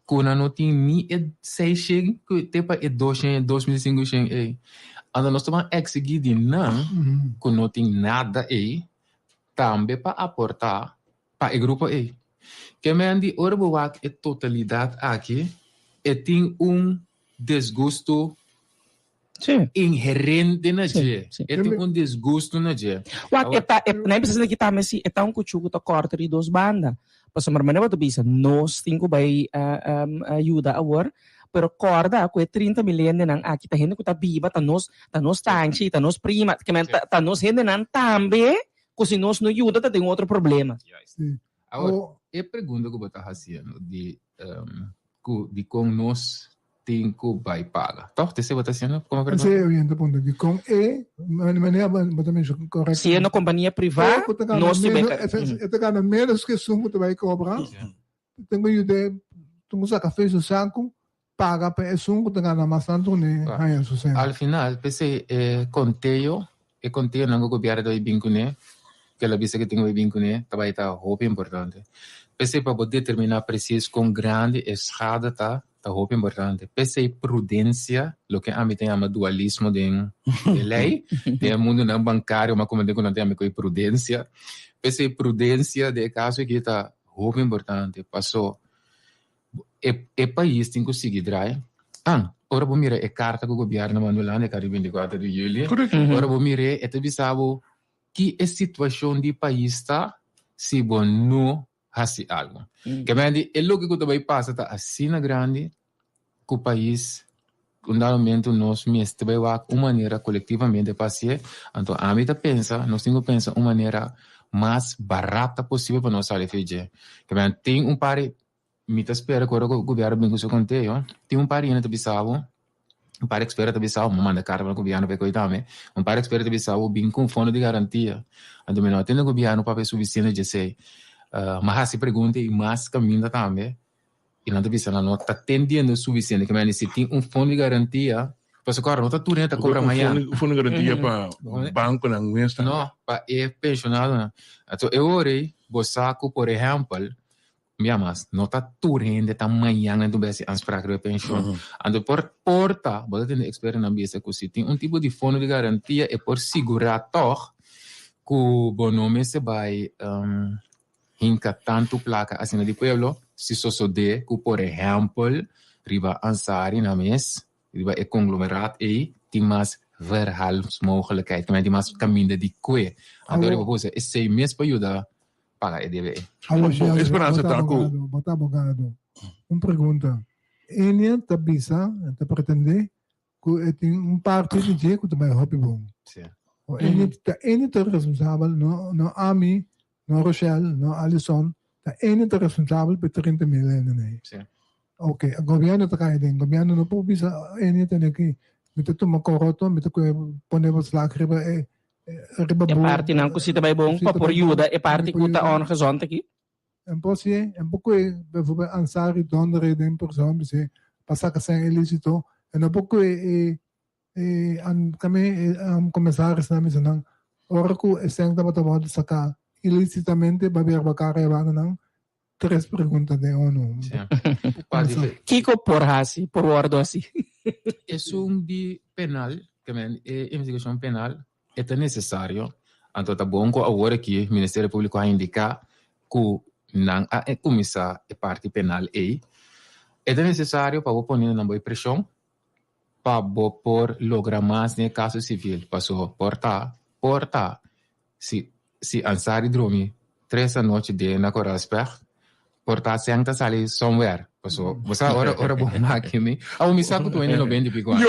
Que não tem nem 600, que tem para 200, 2.500. Então, nós estamos exigindo que não tem nada aí, também para aportar para o grupo aí. Que me diz, ora, a totalidade aqui, tem desgosto inherente na gente. Tem desgosto na gente. Nem precisa que também se é um cuchuco to corta de duas bandas. Para marmane ba to bisa nós tingo bay ajuda agora, pero corda ko 30 milhões nang aqui tá rende ko tá biba tá nos tanchi, tá nos prima, que tá nos rende nan também, ko se nós não ajuda tá tem outro problema. Agora, pergunta que eu estou fazendo de como nós temos que pagar. Então, você está fazendo como pergunta? Sim, eu entendo ponto de como maneira também correto. Se é uma companhia privada, nós temos que ganhar menos que sumo que vai cobrar. Tenho ideia, tu usa café do saco, paga para esse sumo que ganha mais tanto né? Al final, pensei conteio não governo do banco né? Que ela disse que tem um banco né? Também está roupa importante. Pensei para poder determinar preciso com grande escada tá roupa importante. Pensei prudência, o que a mim tem ama dualismo de lei, tem mundo não bancário, mas como digo não tem a com prudência. Pensei prudência de caso que tá roupa importante. Passou e país tem que seguir drive. Ora vou mirar carta que o governo mandou lá no 24 de julho. Ora vou mirar e te bisabo que a situação do país está se bom não hace algo. Que me diz, é lógico que também passa tá assim na grande que o país um dado momento nós mesmos também uma maneira coletivamente de passar. Então a mim pensa, nós temos que pensar uma maneira mais barata possível para nós sair fazer. Que me tem par me espera que o governo bem que se conteio, tem par ainda te bisabo. Par espera te bisabo, manda carta para o governo para coitar me. Par espera te bisabo bem com fundo de garantia. Então não tem o governo para ver suficiente de sei. Mas se pergunta e mais caminho também e não está não está tendendo o suficiente que se tem fundo de garantia para agora não está tudo está cobra amanhã fundo de garantia para banco não mesmo não para pensionado então eu orei saco por exemplo mas não está tudo está amanhã então vai se anspraak de pensão então porta você tem experiência na bisa que se tem tipo de fundo de garantia é por segurar toch que o bonome se vai hinca tanto placa assim de pueblo se sucede que por exemplo riba ansari na mes riba conglomerat e tem mais verhalsmogelijkheid tem mais caminho de coe então riba coisa esse mês para ajudar para EDB esperança tá com abogado pergunta Enia tabisa te pretende um partido de que também hobby bom. Sim. Ele é responsável, não Ami, não Rochelle, não Alison, ele é responsável por 30 mil né? Sim. Ok, o governo está caindo, o governo não pode bisa, ele tem que meter uma coroto, meter que ponemos lá riba riba bom. É parte não que se também bom para por ajuda, é parte que está ongezond aqui. Um pouco bijvoorbeeld Ansari donderen de persoon se passar que sem ilícito, e um pouco an commissaris na misa nang ora ko eseng dapat abot saka ilicitamente babir bakare ba nang tres perguntas de ONU. Kiko por hasi, por guardo así. Es un di penal, que investigación penal é necessário. Então tá bom que agora que o Ministério Público a indicar que não a comissão é parte penal é necessário para pôr na boa pressão para por lograr mais no caso civil, passou portar se Ansari dorme 3 noite de na Corasper, portar senta sali somewhere, passou você ora bom máquina, a missa que tu ainda não vende bigode,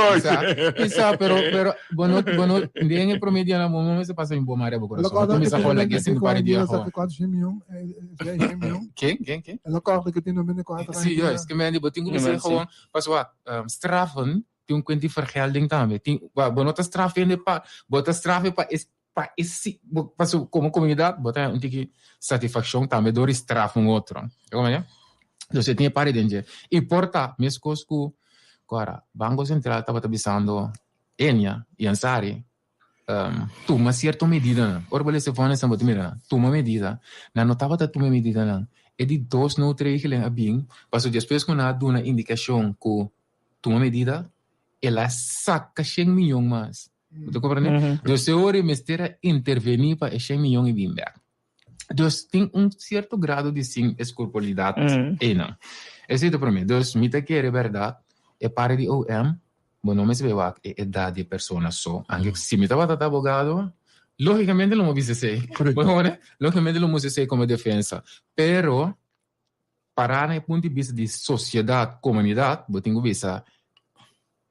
missa pero bueno ninguém promedia na mão mas passa em boa área por coração, tu missa rola que assim para dia quem ela corre que tem no meio 4 sim é que me botinho você gewoon passou straffen tem quanti vergelding também tem bonota straffen de pa bota straffen pa esse passou como comunidade bota um tique satisfação também dor straffen outro como é você tinha para dentro e porta mesmo que agora Banco Central estava pensando Enya e Ansari toma certa medida ora você fala nessa mira toma medida não estava toma medida não é de 2 ou 3 que é bem passou depois quando há uma indicação que toma medida ela saca 100 milhões mais. Você compreende? Então, se o ministério intervenir para 100 milhões e bem back. Então, tem certo grado de sim escrupulidade. Não. Esse é o primeiro. Então, me que é verdade, é para de OM, mas não me se vê é idade de pessoa só. Anche se me estava advogado, logicamente não me sei. Logicamente não me sei como defesa. Pero, para o ponto de vista de sociedade, comunidade, eu tenho visto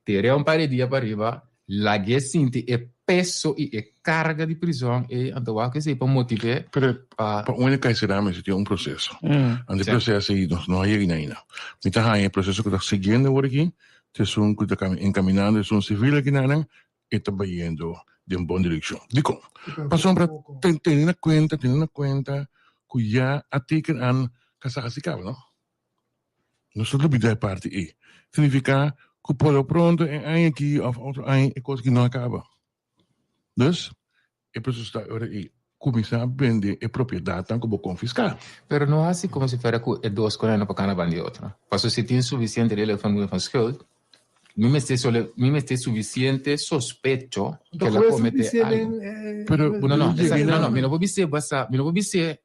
teria um par de dias para arriba, lá que sente é peso e é carga de prisão e então que se para motivar para onde cai será mas tem processo ante processo aí não há ainda então há processo que está seguindo agora aqui tem que está encaminhando é civil aqui não e está indo de uma boa direção digo passou para ter na conta que já até que an casar se cava não não só da parte e significa que pode pronto é aqui ou outro é coisa que não acaba. Dus é preciso estar agora e começar a vender a propriedade tanto como confiscar. Pero não é assim como se faz com dois coisas para cada bando de outro. Porque se tem suficiente de família com skuld, me tem suficiente sospecho que ela comete algo. Pero não, me não vou dizer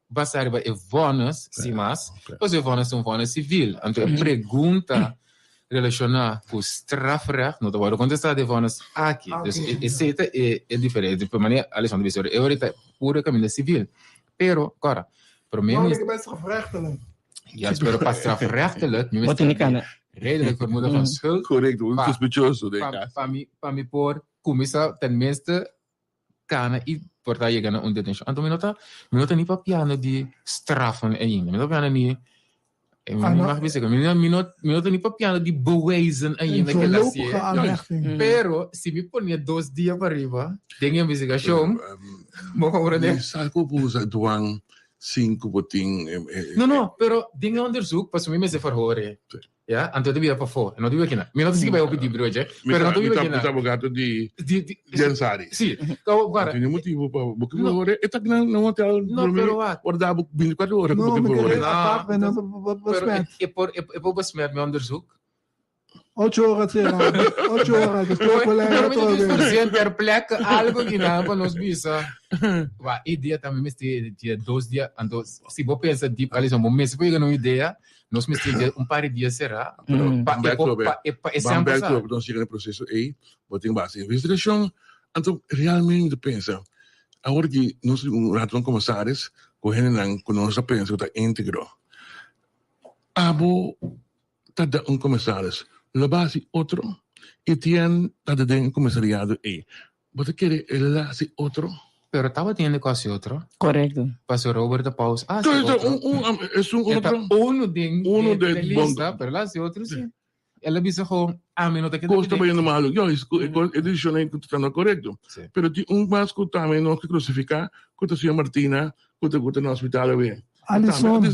basar em vonos, sim mas, os vonos são vonos civil. Então pergunta relacionar com o strafrecht, não estou a contestar de vonas aqui. Esse é diferente. De maneira, Alexandre Bissor, é ahorita pura caminho civil. Pero, agora, para mim... Não, é que vai strafrechtelijk. Ja, pero para strafrechtelijk, redelijk vermoeden van schuld. Correct, suspechoso. Para me pôr, começar, tenminste, kana e portar chegar na detenção. Então, me nota nem para piano de straffen ainda. Me nota piano nem... Minuto niet papiano die bewijzen en je naquela pero se me ponia 2 dias para arriba tem a investigação mo compreender sabe usa duang 5 boting não pero tem onderzoek pas me se verhoren ja então devia para fora não devia aqui não me não sei que vai ouvir bro já pero não devia aqui não advogado de Ansari sim agora tem motivo para porque agora é tá não hotel não pero guardar 24 horas não é por besmet me onderzoek 8 horas será 8 horas después colega todo ter pleca algo que não para nos visa va ideia também me dia 2 dias então se vou pensar de ali são bom mês foi uma ideia nós me dia par de dias será é sempre então chega no processo aí botem base investigação então realmente pensa agora que nós raton comissários correndo não com nossa pensa está íntegro abo tada comissários la base outro E tienen el comisariado e. ¿Vos quieres él hace otro? Pero estaba teniendo casi otro. Correcto. Pasó Robert de Paus. Es un otro. Uno de lista, pero la hace otro sí. Él le dice, a mí no te queda. Costa bem malo. Yo, edición é está correcto. Sí. Pero mais que também não se crucificar, que a senhora Martina, que no hospital bem. Alisson,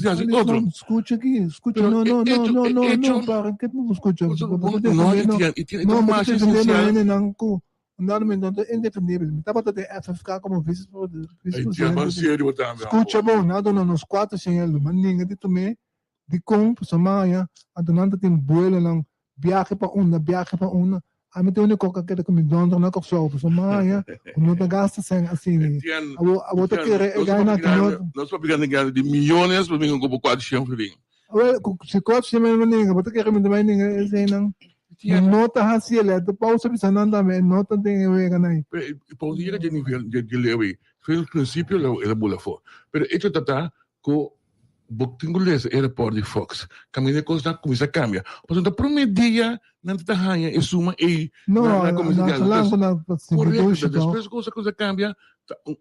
escucha aqui, escucha, não, para que não escucha. Não, mas essencial. Não, indefendível. Me estava a ficar como vice-presidente. Escucha, bom, nada, nos 4 sem ele, mas ninguém de tomar, de com, samaya, a donante tem boela lang, viaje para una. A mim tem uma coca que me dona na coxo, samaya, não te gasta sem assim. A outra que ganha que nós só pegando de milhões, para mim como 400 filhinhos. Se 400 ninguém, outra que me dá ninguém, assim não. Nota hasil itu pausa bisa nanda me nota tem eu ganhei. Pausa de nível de lewe. Foi o princípio ela bola for. Pero isso tá com boctingulês era por de Fox. Caminho coisa começa a cambiar. Portanto, promedia não tá ranha e suma e na comunidade. Correto. Depois coisa cambia.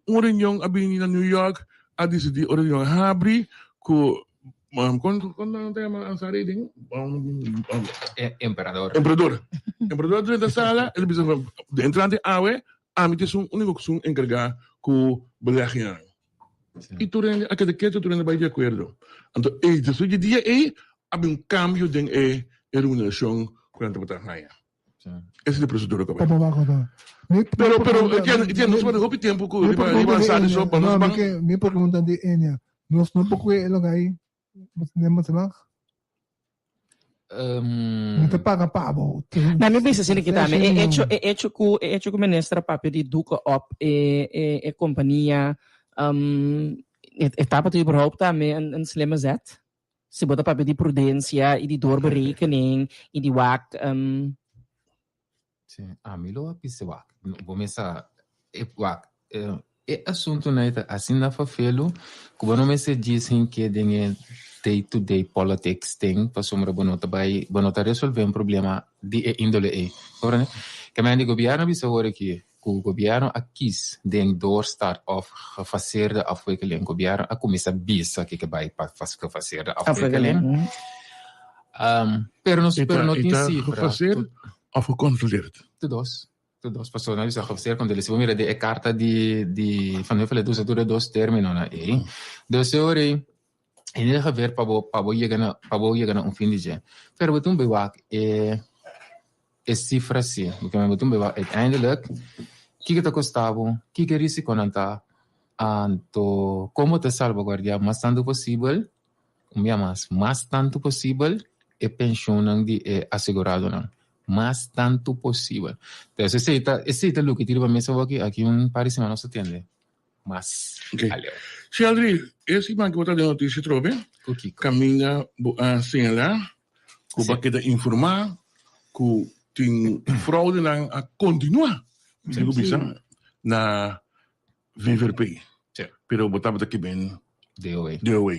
Uma reunião abrir em New York, a decidir uma reunião abrir com quando não tem uma saída Emperador dentro da sala ele precisa entrante a mim tem um único que encarregar com belegging e tu rende aquele que tu rende vai de acordo então isso de dia há cambio de remuneração quando você está aí essa é a procedura que vai pero entiendo sobre o tempo que vai sair só para nós me pergunta de Enya nós não pouco lo aí mas não te paga pavo. Na minha vista, assim, que também é hecho que ministra papel de Duca op e companhia etapa de überhaupt também een slimme zet. Se bota papel de prudência e de doorberekening e de WAC. Sim, a mim lo apise WAC. Vou começar WAC. É assunto né assim na favela, como não me se dizem que tem day-to-day politics thing, para sombra bonota resolver problema de índole Ora, que me digo governo bisa agora que o governo aqui den doorstart of fazer de afwijkeling, governo a começar bisa que vai fazer de afwijkeling. Pero não tem cifra. Fazer of gecontroleerd. Dos personas que fazer quando eles vão mirar de carta de van hoeveel dus dura dos termino na dus ore in ieder geval pabo je gana fim de dia pero betum bewak cifra sim porque me betum bewak uiteindelijk que te costava que risco não tá anto como te salvaguardar mais tanto possível mais tanto possível e pensionan de assegurado não más tanto possível. Então, esse é o que tira para mesa aqui par de semanas se atende. Mas, Sheldry, esse man que botar de notícia trobe, caminha sem lá, que vai querer informar, que tem fraude a continuar, digo bisa, na VVRP. Pero botava daqui bem. DOA. DOA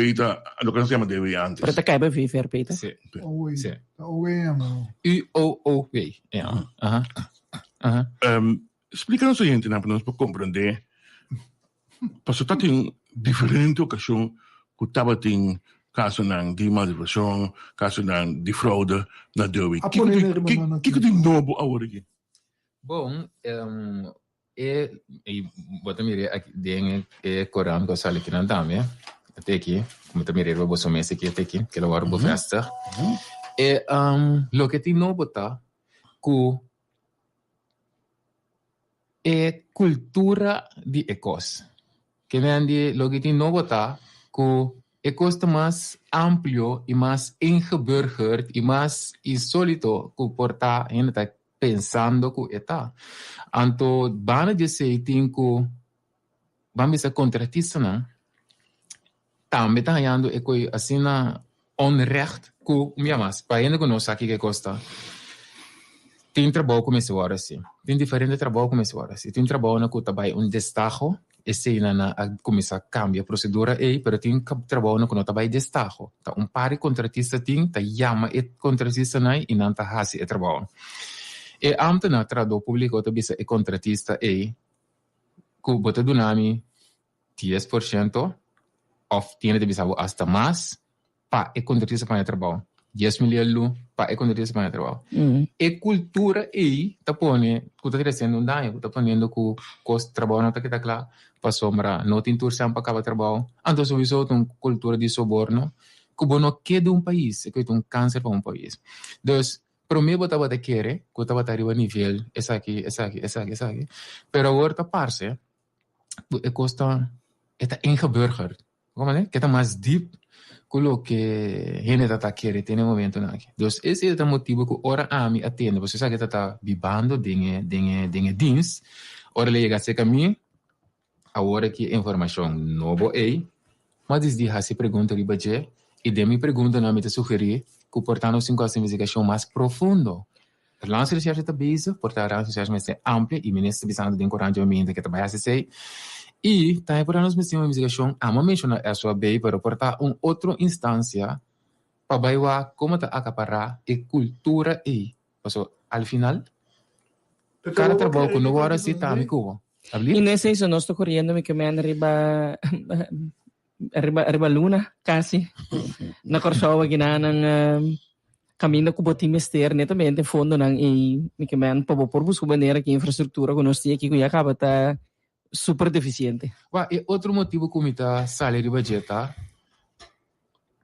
está, lo que se llama DOA antes. Pero te cae bem VVRP, tá? Sim. Explica-nos o seguinte, para nós compreender, porque está em diferente ocasião que estava em caso de malversação, caso de fraude na DOA. O que tem novo agora aqui? Bom, bota mire aqui den Coran que sale aqui na dame até aqui como tá mire vou somar esse aqui até aqui que agora vou festa lo que tem no botar que cultura de ecos que vende lo que tem no botar que ecos está mais amplo e mais ingeburgerd e mais insólito que porta ainda pensando que está. Anto bana de sei tinko vamos a contratista não também tá ganhando é que assim na onrecht que minha mas para ainda que não sabe que custa tem trabalho como esse hora assim tem diferente trabalho como esse hora assim tem trabalho na que trabalha destajo e se na começar a cambiar a procedura aí, para tem trabalho que não tá bem destaco. Tá pari contratista tem, tá chama e contratista nai e não tá hasi e trabalho. E ante na trado público tá bisa e contratista aí, que bota do nome 10% of tiene de bisa hasta mais pa e contratista para trabalho. 10 milhões para e contratista para trabalho. E cultura aí tá pone, que tá crescendo um daño, tá ponendo que costo trabalho não tá que tá claro. Para sombra, não tem turção para acabar trabalho. Então, se você tem cultura de soborno, que não queda país, é que é câncer para país. Então, para mim, eu estava querer, que eu estava arriba nível, essa aqui. Pero agora está parce, é costa, é ingeburger. Como é? Que é mais deep que o que a gente está querendo ter no momento aqui. Então, esse é o motivo que ora a mim atende. Você sabe que está vivendo de dienst, ora ele chega a ser caminho, agora que informação nova é, mas desde a se pergunta de budget e de minha pergunta na minha sugerir que portanto se encosta investigação mais profundo. A lança de recherche está base, portanto a recherche mais ampla e ministro bisando de encorajamento que trabalha se e também por nós uma investigação a uma mencionar a sua bem para portar outra instância para bailar como está acaparar e cultura e passou ao final cada trabalho que não agora se está me cubo. In essência, nós estamos correndo que me arriba luna, quase. Na Corsoa, ginanang caminho que botim mister, netamente fundo nang me que me para por buscar maneira que a infraestrutura que nós temos aqui que acaba tá super deficiente. E outro motivo que me está salário de budgeta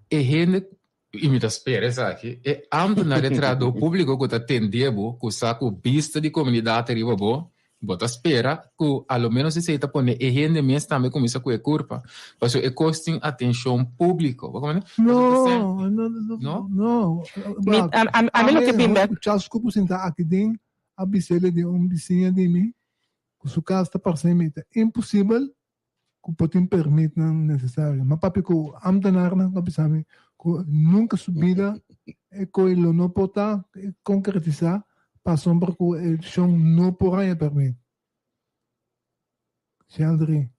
é gente e me espera aqui é ando na retrado público que está tendendo com saco vista de comunidade arriba bo. Bota espera que, ao menos, se está pondo e rende mesmo também começa com a curva. Porque é costing atenção público. Não. A mim, o que bem bem. Charles Cupo sentar aqui dentro, a bicela de vizinha de mim, que o caso está parecendo impossível, que pode permitir, não necessário. Mas, papi, que o amdanar, que nunca subida, e que ele não pode concretizar, passam para que o chão não porra permite. Se André,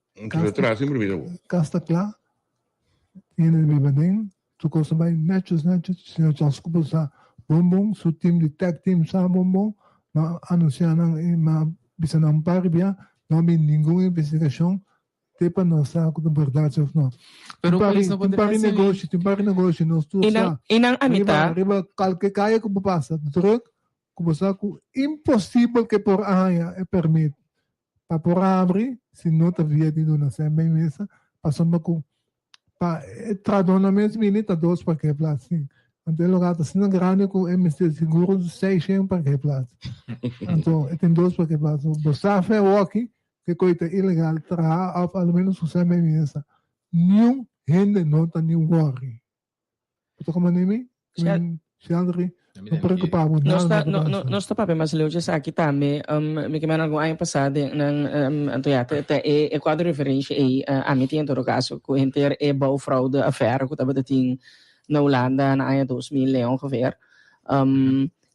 casta claro, e no bibadinho, tu costa bem, netos, se não te desculpa, sa bombom, seu time de tag team, sa bombom, mas anunciar mas bisa não pare bem, não há nenhuma investigação, tem para não saber que é verdade ou não. Tem para negócio, não estou só. E não amita. Arriba, qualquer caia que passa, truque, impossível que por aia é permite para por abrir se não está via de dona sem bem mesa passando com para tradona mesmo milita dois para que place então lugar está sendo grande com MST seguro 600 para que place então tem dois para que place você faz walking que coisa ilegal tra ao menos sem bem mesa nenhum gente não está nenhum worry então como nem se André não preocupava nós está para mas eu já aqui também me que me algo ano passado nang antoyata é quadro referência a mim tem todo caso com inter é bau fraude affair que estava tem na Holanda na ano 2000 leão ongeveer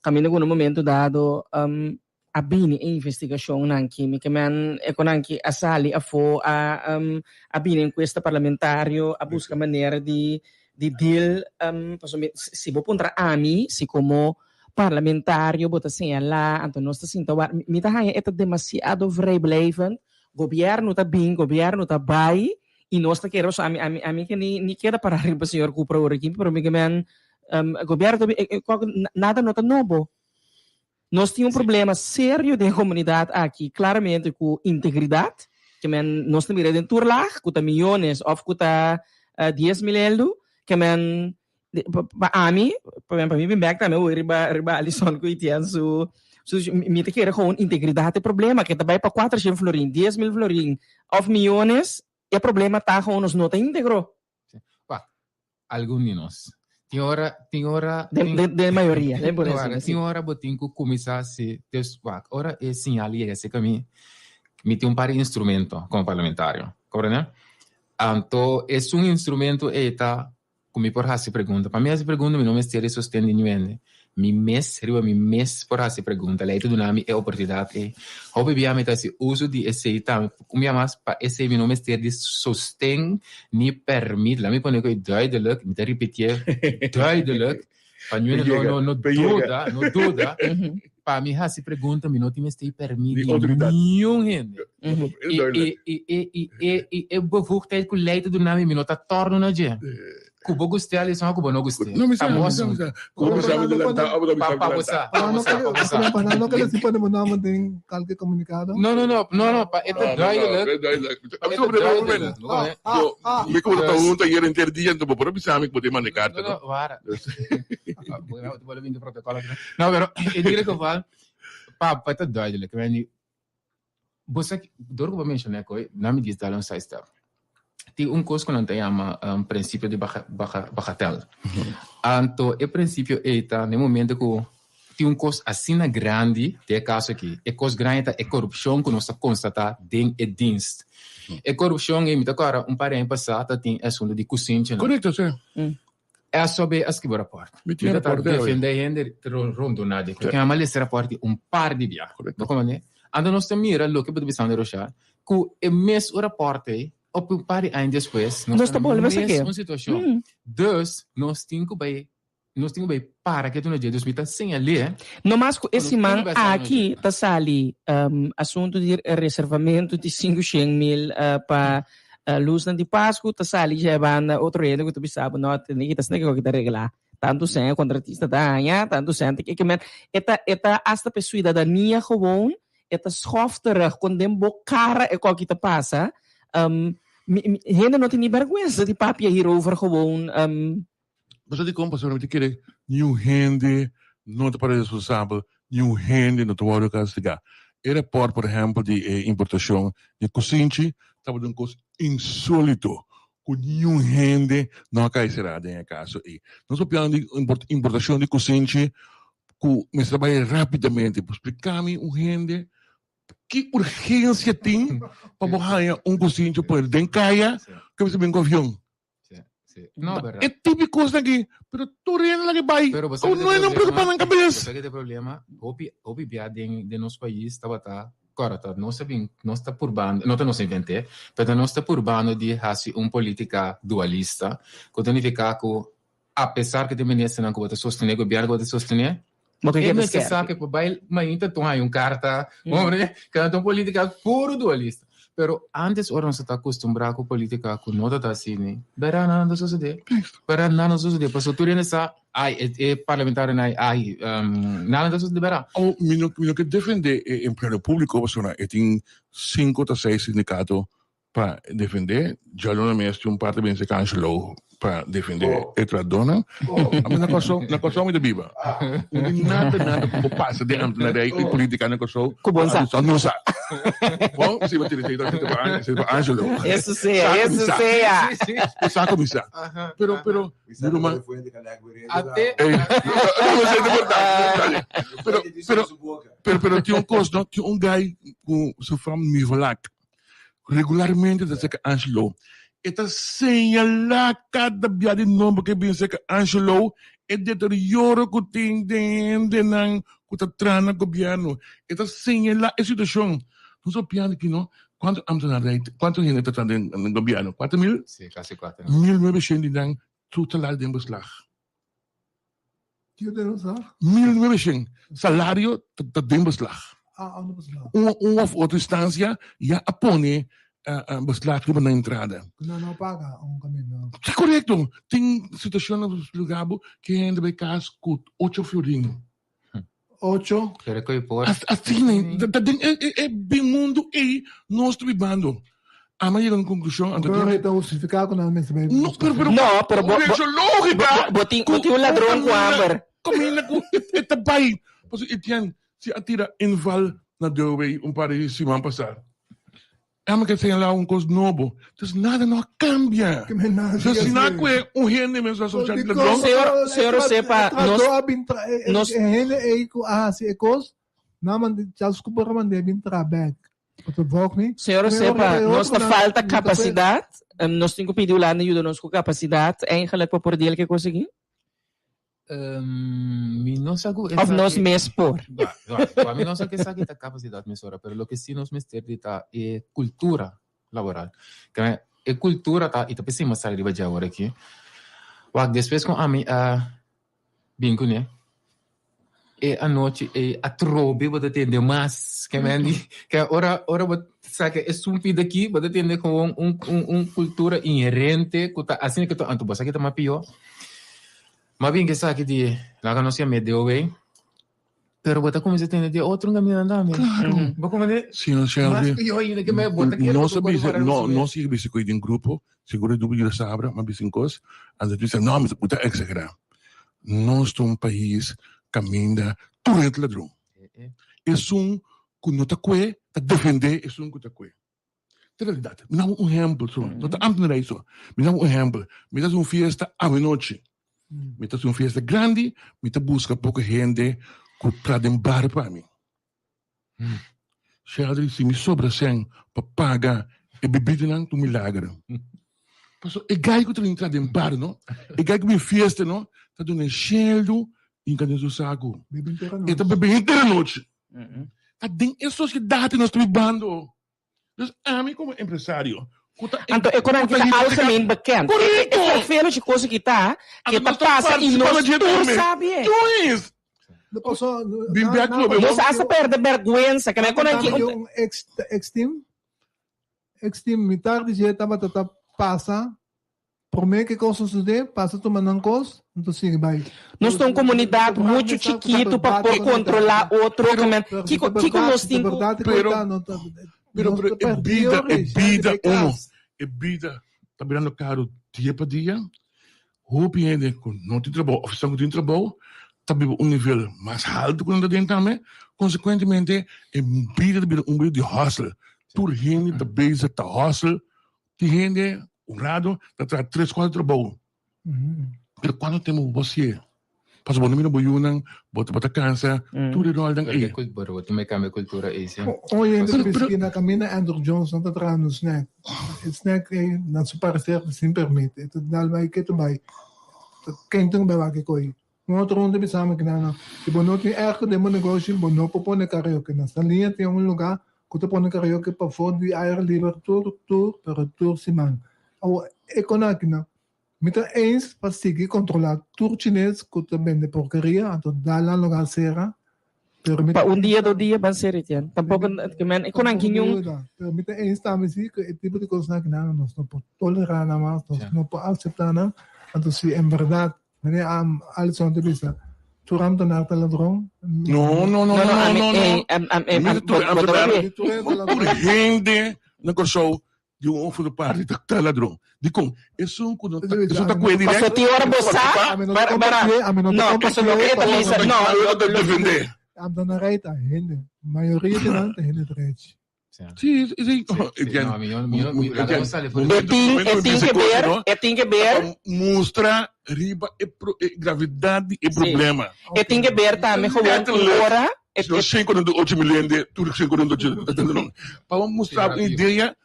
caminho no momento dado a bini investigação nang que me que man é com que a sali a fo a bini enquesta parlamentário a busca maneira de deal se vou contra a mim se como parlamentário bota assim lá então nós está me tá é demasiado vrijblijvend governo tá bem governo tá bem e nós tá querendo a mim que nem queda para arriba senhor Cupra ora aqui para mim que man governo nada não tá novo nós temos problema sério de comunidade aqui claramente com integridade que man nós temos dentro lá com milhões ou com 10 milhões que men para mim bem back também o riba Alisson que tinha so me te quer com integridade problema que também para 400 florin 10 mil florin of milhões é problema tá com nos não íntegro alguns de nós tem hora de maioria tem hora botin que começar a se hora é sinal e esse caminho me tem par de instrumento como parlamentário compreende então é instrumento eta como por se pergunta para mim essa pergunta me não me estere sustendo ninguém mi mes por essa pergunta, leite do nome é oportunidade. Obviamente, esse uso de esse tam, mais para esse meu nome ter de sostém, ni permite, lá me põe que duidelijk, me repetir, duidelijk, para mim não dúvida, para mim essa pergunta, me não tem mais permite nenhum gente. E bevoegdheid com leite do nome, me não tá torno na gente. Kubo gostei ali, só kubo não gostei. Não me sabe, kubo sabe de lantar, abo da Papa, Paano ka si paano mo naman din kalke komunikado? No, ito duidelijk. Sobre o momento. Me como tá tá ir interdian, tu por bisa me pode mandar carta. No, vara. Vou vir do protocolo. Não, pero in ieder geval, papa, ito duidelijk. Você dor que eu mencionei que na me diz dar side step. Tem coisa que não tem princípio de bagatelle. Então, o princípio é no momento que tem coisa assim grande, tem caso aqui, é coisa grande é corrupção que nós constatamos dentro do dienst. É corrupção é muito agora parente passado tem assunto de cozinha. Correto, sim. É sobre as que vou rapporto. Me tinha rapporto. Defender gente rondo nada. Porque a malha se rapporta par de dia. Correto. Ando nós mira lo que pode pensar no rochar, que é mês o rapporto op een paar jaar depois, nós estamos nessa situação. Dus, nós temos que para que tu não diga, então sem ali. No mas esse man aqui tá sali assunto de reservamento de 500,000 para luz de Páscoa, tá sali já banda outro ano que tu sabe, não tem que tá sem que reglar. Tanto sem contratista da tanto sem que eta hasta para cidadania gewoon, eta schofterig quando dem cara é qual que tá passa. Gente não tem nem vergonha de papia hierover gewoon. Mas de como passou te querer new gente não te parece responsável, new gente não te pode castigar. Era por exemplo de importação de cozinha, estava de coisa insólito. Com new gente não cai será em caso aí. Nós falamos de importação de cozinha, que me trabalha rapidamente para explicar-me gente que urgência tem para borrar cozinho para ele dencaia que você vem com avião. Não, é típico isso aqui, mas tu reina lá que vai. Não é não preocupar na cabeça. Você tem problema, houve de nosso país estava correto, nós está por bando, não nós inventei, mas nós está por bando de fazer política dualista, que significa que apesar que tem ministro não que sostener o governo que sostener. Mas que sabe que vai, mas então tu aí carta, que é política puro dualista. Pero antes nós está acostumbrado com política que não está assim, verá nada suceder, Porque tu nessa, é parlamentar nada suceder verá. O menino que defender emprego público, você tem 5 ou 6 sindicatos para defender, já não é parte bem se cancelou. Para defender a dona, na coisa muito viva. Nada como passa dentro da política na coisa. Não sabe. Bom, se você tem para Ângelo. Isso seja. Sabe como isso? Pero, até. Pero tinha coisa, tinha guy com seu fama Mivolak. Regularmente da seca Ângelo. Eta señala cada dia de nome que pensa que Angelo é deterioro que tem de não que tá trana governo. Eta señala a situação. Não só piano que não. Quanto gente está no governo? 4.000? Sim, quase 4. 1.900 de total de beslag. Que de beslag? 1.900. Salário está de beslag. Ano beslag? Uma outra instância já apone beslag na entrada. Não paga caminho. É correto. Tem situação no lugar que ainda vai caso com 8 florinhos. 8? Assim, é bem mundo e nós estamos vivendo. A maioria da conclusão... Agora está justificado na mesma... Não, pero... Isso é lógica! Botinho ladrão com Amber. Comina com... É também. Etienne, se atira em val na doorway par de semana passada. Ela quer ser lá coisa novo. Então, nada não cambia. Se se não é gente mesmo associado com ladrão... Senhor, sepa... Gente se coisa... Não, mas já desculpa que eu devem trabalhar. Senhor, sepa, nós falta capacidade. Nós temos que pedir lá na ajuda, nós com capacidade. É em relação para poder que conseguir? Mi no sago Of nos mes por. A mí no sé qué es esta capacidad misora, pero lo que sí nos mesterdita es cultura laboral. Que é cultura, tá? E tá pensando mais tarde de agora aqui. Wag depois com a mim bem com né. E a noite a trobe vou atender mais que mendi que ora vou sabe é sumpi daqui vou atender com cultura inerente que tá assim que tô anto você que tá mais pior. Mas bem que sabe de lá que nós ia meio bem. Pero bota como se tem de outro caminho andar, Claro. Vou como de Sim, Shelby. que me bota que não sabia não se bisi coisa em grupo, seguro do vídeo sabra, mas bisi cos, anda dizer não, mas puta exagerar. Nós somos país caminha turret ladrão. É que não tá coe, tá defender, é que tá coe. De verdade, me dá exemplo só. Não tá amplo na isso. Me dá exemplo. Me dá fiesta à noite. Me dá fiesta grande, me dá busca pouca gente para dem bar para mim. Sheldon, se me sobra 100 para pagar e bebida não, tu milagre. Passo, e gai que tu entrar dem bar, não? E gai que me fiesta, não? Tá dando Sheldon em cada seu saco. E tá bebendo inteira noite. Tá dentro é sociedade nós estamos bando. Dus a mim como empresário. Então, é quando a gente está altamente bekend. Correto! É feio de coisa que tá passa e nós não sabe. Nós essa perde vergonha, que é quando a gente ex-team metade de etapa passa por meio que coisa sucede, passa tomando coisa, então sim, vai. Nós temos uma comunidade muito chiquito para controlar outro, que nós temos. Pero é vida, tá virando caro dia para dia. Hope ainda não tem trabalho, oficina não tem trabalho, tá vivendo nível mais alto quando dentro também. Consequentemente, é vida de hustle. Tudo gente tá base tá hustle, tem gente honrado, tá traz 3-4 trabalho. Pero quando temos você, pas bom não boiunang, bota cansa, tudo é rolando aí. Cultura, tu me cambia cultura aí, sim. Hoje ainda pesquisa na caminha Andrew Jones não tá trazendo snack. Snack na supercer se permite. Então dá vai que tu vai. Quem tem vai que coi. Um outro onde pensamos que não. Se não tem erro de negócio, não pode karaoke na salinha tem lugar que tu pode karaoke para fora de air livre tour semana. Ou econômico não. Então, eens para seguir controlar tudo chinês que também de porcaria, então dá lá lugar serra. Para dia, 2 dias, vai ser isso. Tampouco, que não quinhão. Permite eens também sim que o tipo de coisa que nós não podemos tolerar nada mais, nós não podemos aceitar nada. Então, se em verdade, alles onde bisa, tu ramta na ladrão. Não. Gente, não show. De ofo do party tá ladrão. Dico, isso quando isso tá coelho direto. Passou tem hora boçar. Não, passou não é também isso. Não, eu tô defender. A dona Reita, gente, maioria de não tem direito. Sim. Tem que ver. Mostra riba e gravidade e problema. Tem que ver também como agora. Eu sei quando 8 milhões de tudo que quando para mostrar a ideia.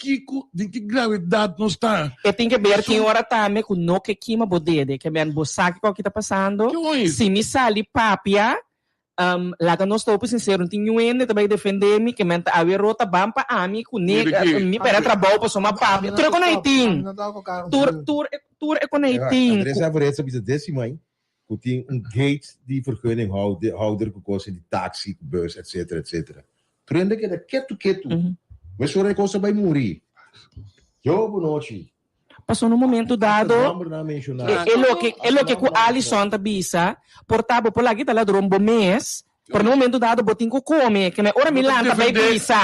Kiko, de que gravidade não está? Eu tenho que ver que hora também com no que queima bodede, que bem boçar que o que está passando. Se me sali papia, lá que nós estamos sincero, não tenho ainda também defender-me que mente a ver rota bampa a mim com me para trabalho para somar papia. Tudo é com naitim. Tudo é com naitim. Er is even iets desse mãe, que tem gate die vergunninghouder gekozen die taxi, bus, etc. Trende que da ketu. Mas o recurso vai morrer. Boa noite. Passou no momento dado. É o que o Alisson tá bisa. Portava por lá que tá lá durante um mês. Por no momento dado, botinho come. Que ora Milanta vai bisa.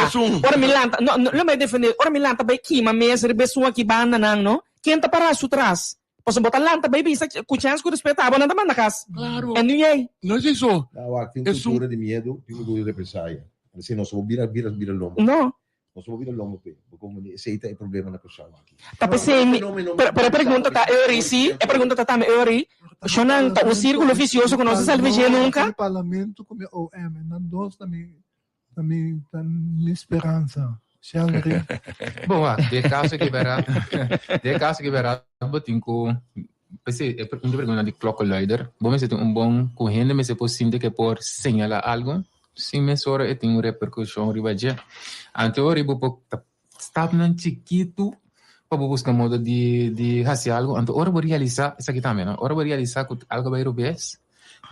Ora Milanta, não vai defender. Ora Milanta vai queima mês. Rebeçou aqui banda não. Quem tá para atrás? Posso botar Lanta vai bisa. Com chance que respeitava não tá na casa. Claro. É ninguém. Não é isso. Tem cultura de medo, tem cultura de represália. Assim, nós vamos virar lombo. Não. Nós vamos virar lombo, porque aceita o problema na pessoa aqui. Tá pensando, para pergunta tá Euri, sim, a pergunta tá também Euri, Shonan, tá um círculo vicioso que não se salve nunca. O parlamento como o OM, não dois também esperança. Boa, de caso que verá, botinho Pensei, uma pergunta de klokkenluider. Bom, se tem bom correndo, mas se possível que por señalar algo, sim, mas ora tem uma repercussão ribadia. Então, ribo stop nan chiquito para buscar modo de fazer algo. Então, ora vou realizar isso aqui também, ora vou realizar que algo vai rubes,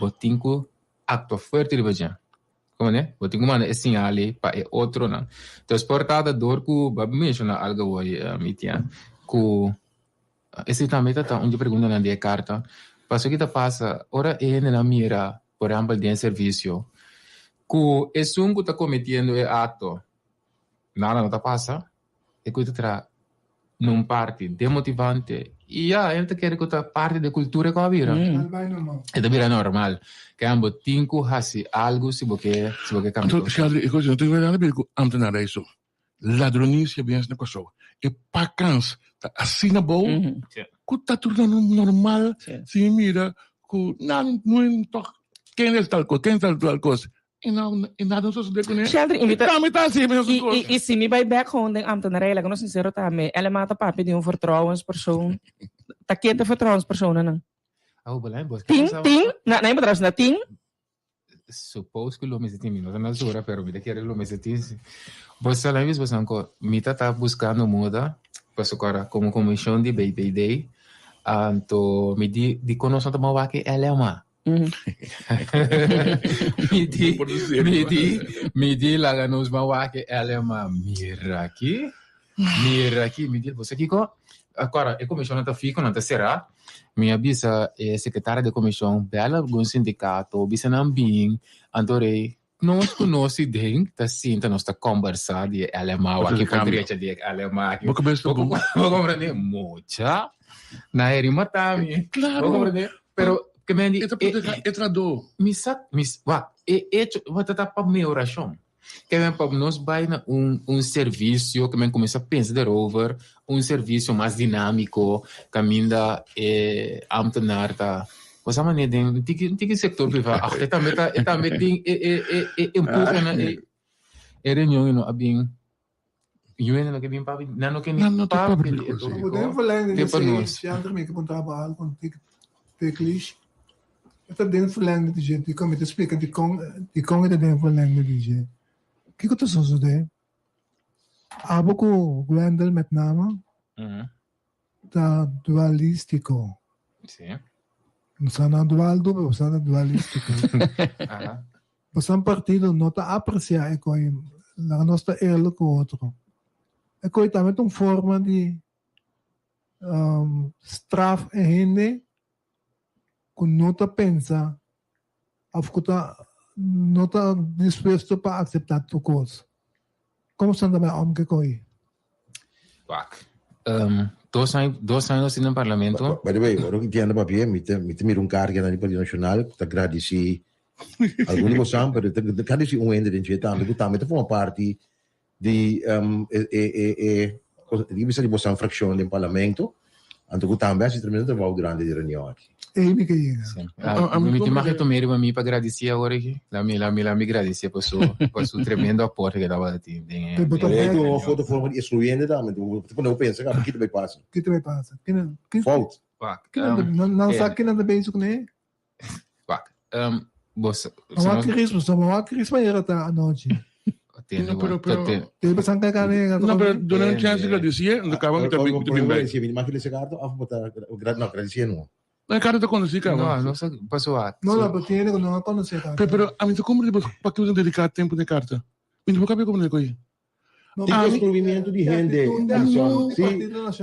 vou ter que acto forte ribadia. Como né? Vou ter que mandar esse sinal para outro não. Então, exportada dor que vai mencionar algo hoje, mitia, que esse também tá onde pergunta na de carta. Passo que tá passa, ora na mira, por exemplo, de serviço, que esse que tá cometendo é ato, nada não tá passa, e que tá num parte demotivante, e ele quer que tá parte da cultura que vira. É da vira normal. Que ambos tem que fazer algo se você cambiar. Então, coisa, não tem nada a ver com antenar isso. Ladronice bem na Kosovo. E pacans, tá assim na boa, que tá tudo normal, se mira, que não quem é tal coisa. E nada não sucede com ele. Sheldon, invita. Tá assim, E se me vai back home, dan ambtenarij, laat ons sincero tame. Ela mata papi de vertrouwenspersoon. Takete vertrouwenspersoon na. Oh, belangrijk bos. Ting. Na nem bedrijf na ting. Suppose que o homem se tem não na zora, pero me quer o homem se tem. Você lá mesmo você não mita tá buscando moda, passo agora como comissão de Baby Day. Então me di conosco também o que ela é uma. Me di lá nos mawa que ela é uma mira aqui, me di você aqui co agora a comissão tá fica não tá será minha bisa é secretária da comissão bela algum sindicato bisa não bem andorei nós conhece bem tá sinta nós tá conversar de alemão aqui com direita de alemão aqui vou compreender mucha na erima também claro vou compreender pero que me traduz. Vou tratar para minha oração. Que vem para nós vai na serviço que me começa a pensar over serviço mais dinâmico, caminha amtenar tá. Você maneira tem setor privado. Até também tem empurra na reunião no abin. Eu não que bem para não que nem para. Podemos falar nesse andar me que contava algo com teclis. Esta dentro lang de gente, como te explica de com é dentro lang de gente. Que que tu sucede? Abo ko Glendale met name. Da dualistico. Sim. Não sana dual do, sana dualistico. Você partido não tá apreciar é coi na nossa elo com outro. É coi também uma forma de straf e gente que não está pensa, não está disposto para aceitar tudo coisa. Como se anda homem que coi? Dois anos no parlamento. By the way, ora que tiene papel, mi un cargo na Partido Nacional, ta gradisi alcuni possiamo, per gradisi un ende in città, mi guttamente fa parte di cosa di di possiamo frazione del Parlamento, anto guttamente si tremendo va durante le riunioni. Mi che ma che tu mi arriva para agradecer agora aqui. La mi agradecer por su tremendo aporte que dava a ti. Tu foto forma di escludente da, tu não pensa, cara, que te vai passar? Que te vai passar? Falta. Não sabe que nada bem isso com ele? Você uma crisma era tá à noite. Tem passando cara. Não, pero durante chance agradecer, não acaba muito bem muito bem. Mas ele secardo, a botar agradecer não. La cara te conocí, cabrón. No pasó a. No, pero tiene que no conocer. Pero a mí te compro para que usen dedicar tempo de carta. Mas não cabe como de coisa. Tem excluimento de gente. Sim,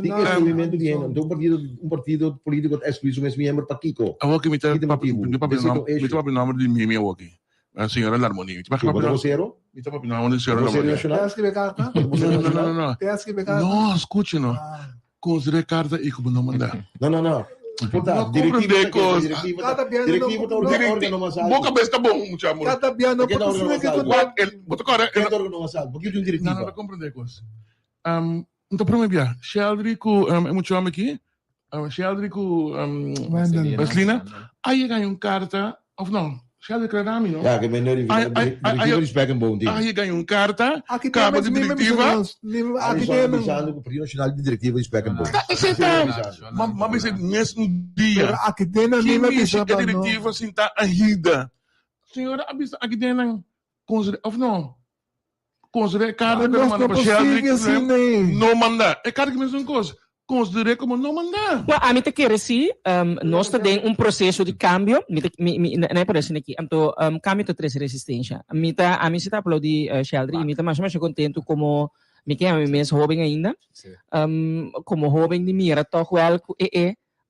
tem excluimento de gente. Então um partido político exclui o mesmo membro para Kiko. A que me está para nome de mim aqui. A senhora Larmoni. Mas que vocero? Me está para nome de senhora Larmoni. Tem escrever carta? Não. Tem escrever carta? Não, escute não. Considerei carta e como não mandar. Não. Direttiva da órgão masal. Boca besta bom, chamo. Cada piano que não Bota cara. Que órgão masal. Porque tem diretiva. Não compreender coisa. Então para mim bia, Sheldry com muito homem aqui. Sheldry com Vaselina. Aí ganha carta, ou não, Sheldry Cranami, no? Ja, que me directivo de Spek en Bondi. Aí ganha carta, Aqui cabo de temos diretiva. aqui temos avisando com o Partido Nacional de Diretivo de Spek en Bondi. Esse então, mas é mesmo dia. aqui temos a Que mesma mexe pessoa que a diretiva assim está ainda. Senhora, aqui tem ou não? Considere cada que manda para Sheldry, não mandar. É cada que mesma coisa. Considere como não mandar. Well, a mim te quer sim, nós temos processo de cambio, não é por isso aqui, então cambio de três resistência. A mim se está falando de Sheldry, a mim está mais contento como me quer mesmo jovem ainda, como jovem de mira, toch wel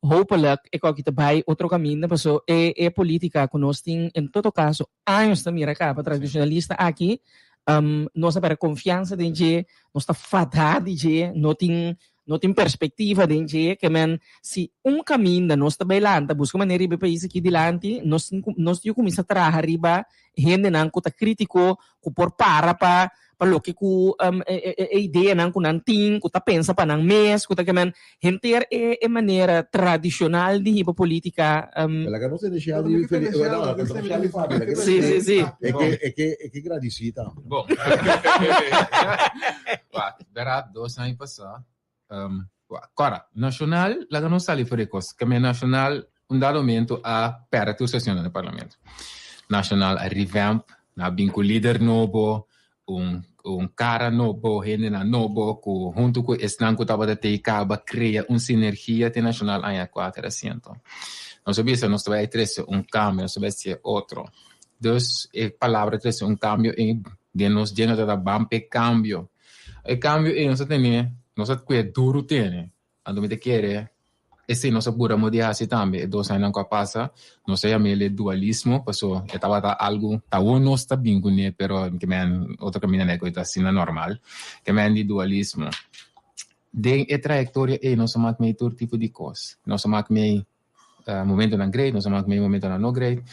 hopelijk ik ook erbij outro caminho, porque é política que nós temos em todo caso anos de mira cá para tradicionalista aqui, nós temos confiança de que nós está fadado de não tem perspectiva de que se caminho nós está bailando, busca maneira de país aqui adiante, nós começamos a trabalhar arriba, gente não que está crítico, que por para lo que a ideia não que não tem, que está pensa para não mês, que está que gente é maneira tradicional de política. La que no se deixa de Sì. É que gradicita. Bom, verá 2 anos passar. Agora, nacional, lá não sai frecos, que é nacional, dado momento a perto sessão do parlamento. Nacional a revamp, na vinco líder novo, cara novo, gente novo, junto com esse nanco tava de acaba cria sinergia de nacional aí a 400. Nós sabemos nós vai ter cambio, nós sabemos se outro. Dus a palavra ter cambio em de nós dentro da bampe cambio. O cambio é nós que duro tem. Ando me te querer esse nossa pura modificação também, 2 anos que passa, nós chamamos de dualismo, porque estava algo, não está bem, pero que outro caminho é coisa assim normal, que é de dualismo. De trajetória é nós chamamos de todo tipo de coisa. Nós chamamos de momento na grade, nós chamamos de momento na no grade,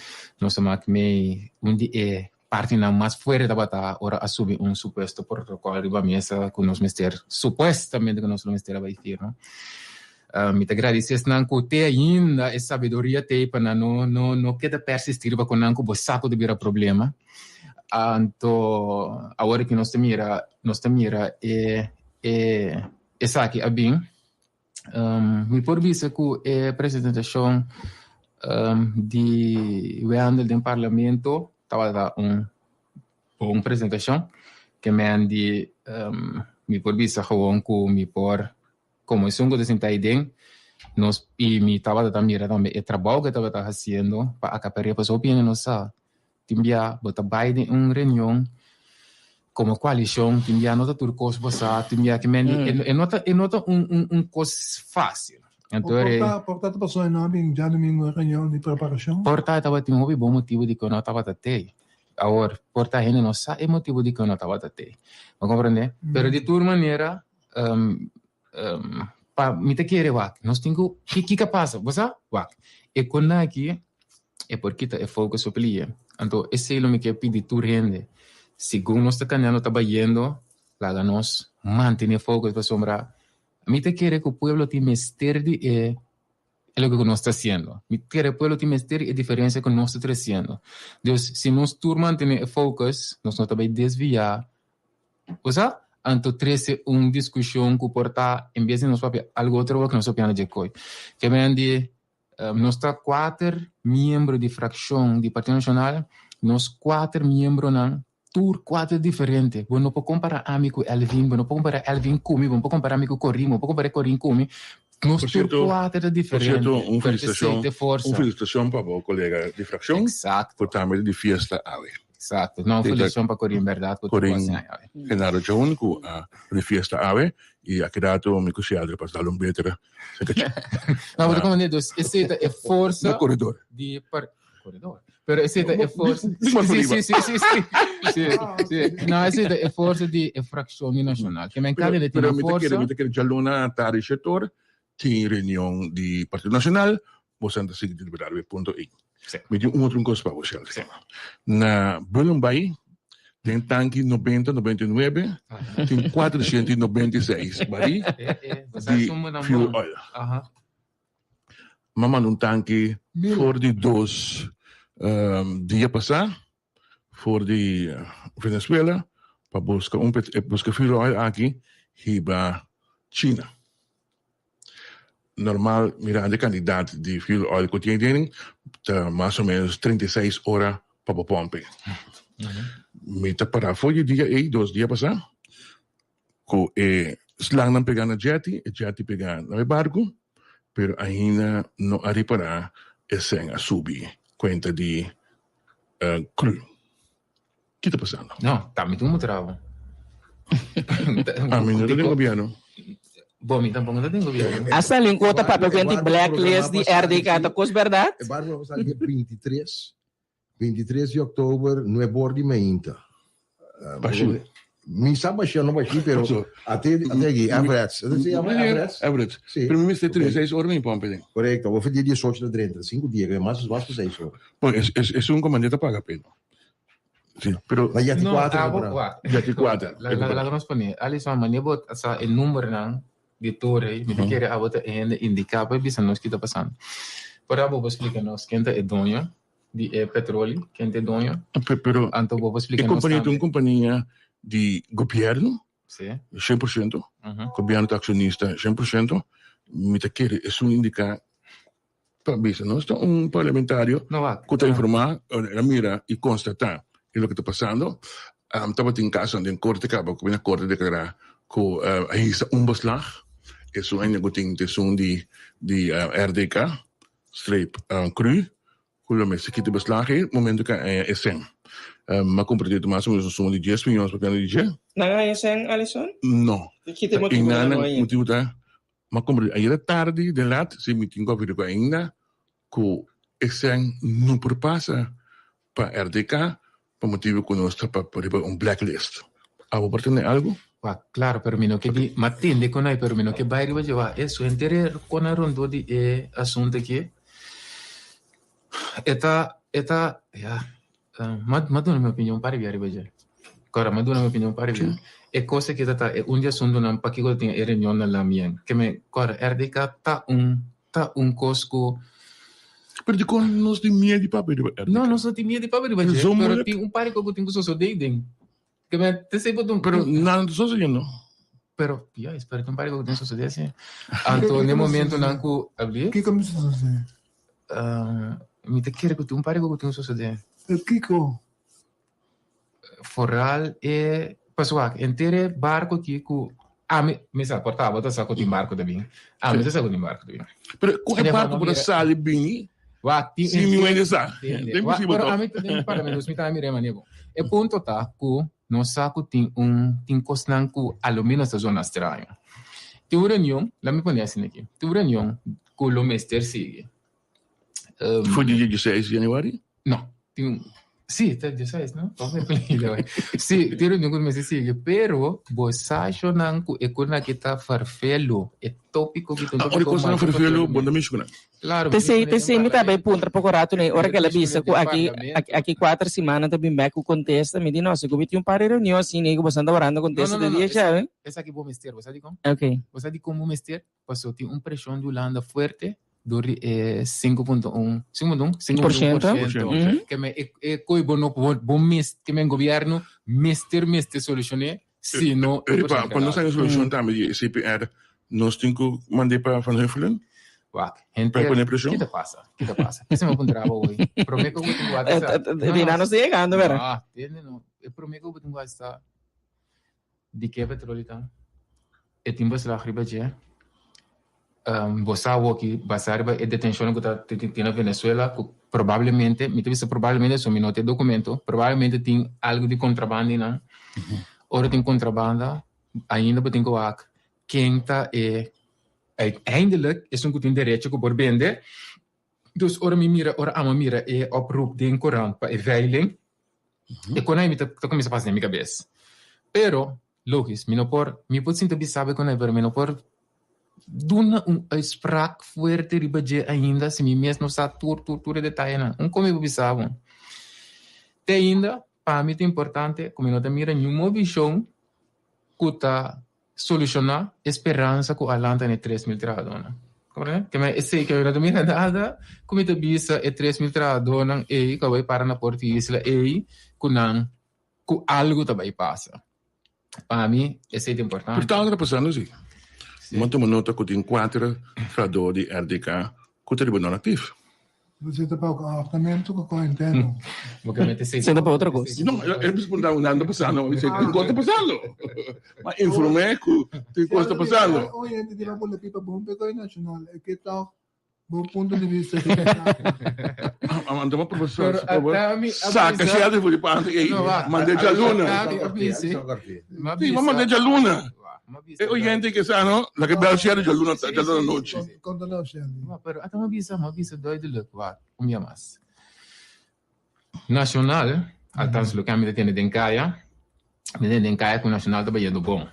nós chamamos de onde parte mais fora da batalha, ora assumir suposto protocolo arriba mesa com nós ministério, supostamente com nós ministério vai ter, não? Me te agradeço não que ainda a sabedoria para não queda persistir para não que saco de virar problema. Então agora que nós mira essa aqui é bem me por vista que a apresentação de handel do parlamento estava uma apresentação que me por vista que me por como es un cosa de idea, y mi estaba también el trabajo que estaba haciendo para acaparar pues opinión no sa, timbia bota baile en reunión como coalición, timbia nota turcos bosa, timbia que nota un cosa fácil. Entonces, portanto passou em nome já numa reunião de preparação. Portanto, estava tendo um bom motivo de que eu não estava até. Agora, portanto, ainda não sabe o motivo de que eu não estava até. Não compreende? Pero de toda maneira me te querer wak nós temos que passa você wak e quando aqui é porque é foco suplia então esse é o me que pedir tu rende segundo nós caminhando trabalhando lá nós manter foco para sombra me te querer que o povo tem mestre de é o que nós está fazendo me querer o povo tem mestre e diferença que nós está fazendo Deus se nós turma manter focus nós não também desviar você Anto trece discussão que porta em vez de nós papel algo outro que nós sabemos de coi. Que vem de nós 4 membros de fração do Partido Nacional, nós 4 membros não, tur 4 diferentes. Você não pode comparar amigo Elvin, você não pode comparar Elvin comigo, você não pode comparar amigo Corim, você pode comparar Corim comigo. Nós tur 4 diferentes. Por certo, felicitação para o colega de fração. Exato. Por também de fiesta ave. Exato, não felicitação para Corim, verdade. Corim, Genaro John, de fiesta ave, e aqui dato me consiglio para dar betere. Não, mas como eu disse, essa é força corredor. De corredor. Pero essa é força. Sim. Não, essa é força de fração nacional. Que me encanta de ter força. Me quer já luna tari setor, tem reunião de Partido Nacional, você anda seguindo liberar.i. Me diz outro coisa para você. Na Bulumbai, tem tanque 90-99, tem 496 barris de fuel oil. Mama num tanque 42 dia passado voor de Venezuela para buscar fuel oil aqui e para China. Normal, mira, de candidato de fuel oil que tiene mais ou menos 36 horas para pompe. Mita para foi dia e 2 dias passar, que slang não pegar na jetty pegar no barco, pero ainda não a reparar sem a subir conta de cru. O que está passando? Não, tá muito travo. A mim não tem governo. Bom, então não tem governo. Essa língua tá papel que tem blacklist de RDK, tá coisa verdade? É barba vai dia 23 de outubro, não é bordo mainta. Baixinho. Mi sa baixinho, não baixinho, pero até aqui, average. Average. Primeiro mês de 36 horas em pompe. Correto, vou fazer 18 de 30, 5 dias, que mais 6 horas. Bom, é um comandante paga pena. Sim, pero la yati 4 yati 4 la nos pone Alison manebo sa el número nan de torre me quer a bota indicar para bisa nos que está passando. Para vou explicar nos quem é dono de petróleo, quem é dono. Pero então vou explicar nos. É companhia de governo. Sim. 100%. Governo acionista 100%. Me quer é indicar para bisa nós parlamentário que está informar, mira e constatar lo que está pasando. Estaba en caso de corte cabo que viene corte declarar que hay un beslag es un año que tiene de RDK streep cru que lo mes que te beslag el momento que es en ma compartido más o menos son de 10 millones para ganar DJ nada es en Alison no y nada motivo da ma compartido ayer tarde de lat se me tengo a ver que ainda que es en no propasa para RDK por motivo que nós está para um blacklist. ¿Algo para tener algo? Claro, pero mino que di matinde con aí, pero mino que vai riba java isso entender con a rondo di assunto aqui. Eta ya madonna minha opinião para vir riba já. Agora madonna minha opinião para vir. É coisa que tá um dia assunto não para que eu tenha reunião na minha. Que me agora RDK tá um cosco. Pero de quando nós temos medo de papel? Não, nós não temos medo de papel, mas pero tem um par que eu tenho só deidem. Que me te sei botar. Pero nada de só não. Pero ya, espera, tem um par que eu tenho só desse. Então, no momento não que abri. Que como só desse? Me te quer que tem um par que eu tenho só desse. Kiko. Foral é pessoal, inteiro barco aqui com me sa portava, tá saco de barco também. Me sa saco de barco também. Pero com é barco para sair bem. Sim, me vai dizer. Tem possível. Agora, a mim tem para menos, me tá me remanego. É ponto tá que no saco tem cosnan com alumínio essa zona estranha. Tem reunião, lá me conhece aqui. Tem reunião com o mestre sigue. Foi dia 16 de janeiro? Não, tem Sì, te 16, no? Sì, ti rendi conto se sigue, pero bosacho nanku e kuna kita farfelo, e tópico que tanto ora cosa na farfelo, bonda miscuna. Claro. Te sei mi tabe punta procurato ne ora che la vista aqui 4 semanas também back o contesta, me di no, se comiti un pare reunião assim, ne go stando lavorando contesta de dia já, hein? Essa aqui bom mester, você sabe como? Ok. Você sabe como mester? Passou tem pressão de Holanda forte. Dori 5.1%, que me coi bono bom mes que me governo mister solucione se no quando sai a solução também CPR nós temos que mandar para Van Huffelen gente que te passa esse é meu contrato hoje prometo que eu vou estar não está chegando vera não eu prometo que eu vou estar de que petróleo então e timbas lá riba já bosawo que basar a detenção que tem na Venezuela, provavelmente, me teve provavelmente só me notei documento, provavelmente tem algo de contrabando, não? Ora tem contrabando, ainda tem que ver quem está eindelijk é que tem direito que pode vender. Dus ora me mira, ora ama mira é oproep de Coran para veiling. E quando aí me tá começa a passar na minha cabeça. Pero, logis, me pode sentir sabe quando é me não por duna spraak fuerte ribaje ainda se me mesmo não sabe tudo detalhe não como eu pensava te ainda para mim é importante como não mira nenhuma visão que tá solucionar esperança com a lanta de 3.000 trabalhadores Que me sei que eu também nada, como te bisa e 3.000 trado nang que vai para na porta isla com algo também passa. Para mim, isso é importante. Portanto, passando assim. Muito nota que tem 4 tradori de RDK que o tribunal ativo. Você está para o apartamento com o interno. Você está para outra coisa. Não, eu me perguntava onde anda passando. Eu disse, tem coisa passando. Mas informei que tem coisa passando. Hoje, a gente tira por la pipa bom, pegou nacional. É que tal? Bom ponto de vista. Mandou uma professora, por favor. Saca, se ela for de parte, mandei de aluna. Sim, mas mandei de aluna. É o gente que sabe, não? La que bel cielo de aluna noite. Conta-nos, Shelly. Pero até uma visa doido de levar, o minha mais. Nacional, altanto, lo que a mim tem de encaia, com o nacional também é do bom.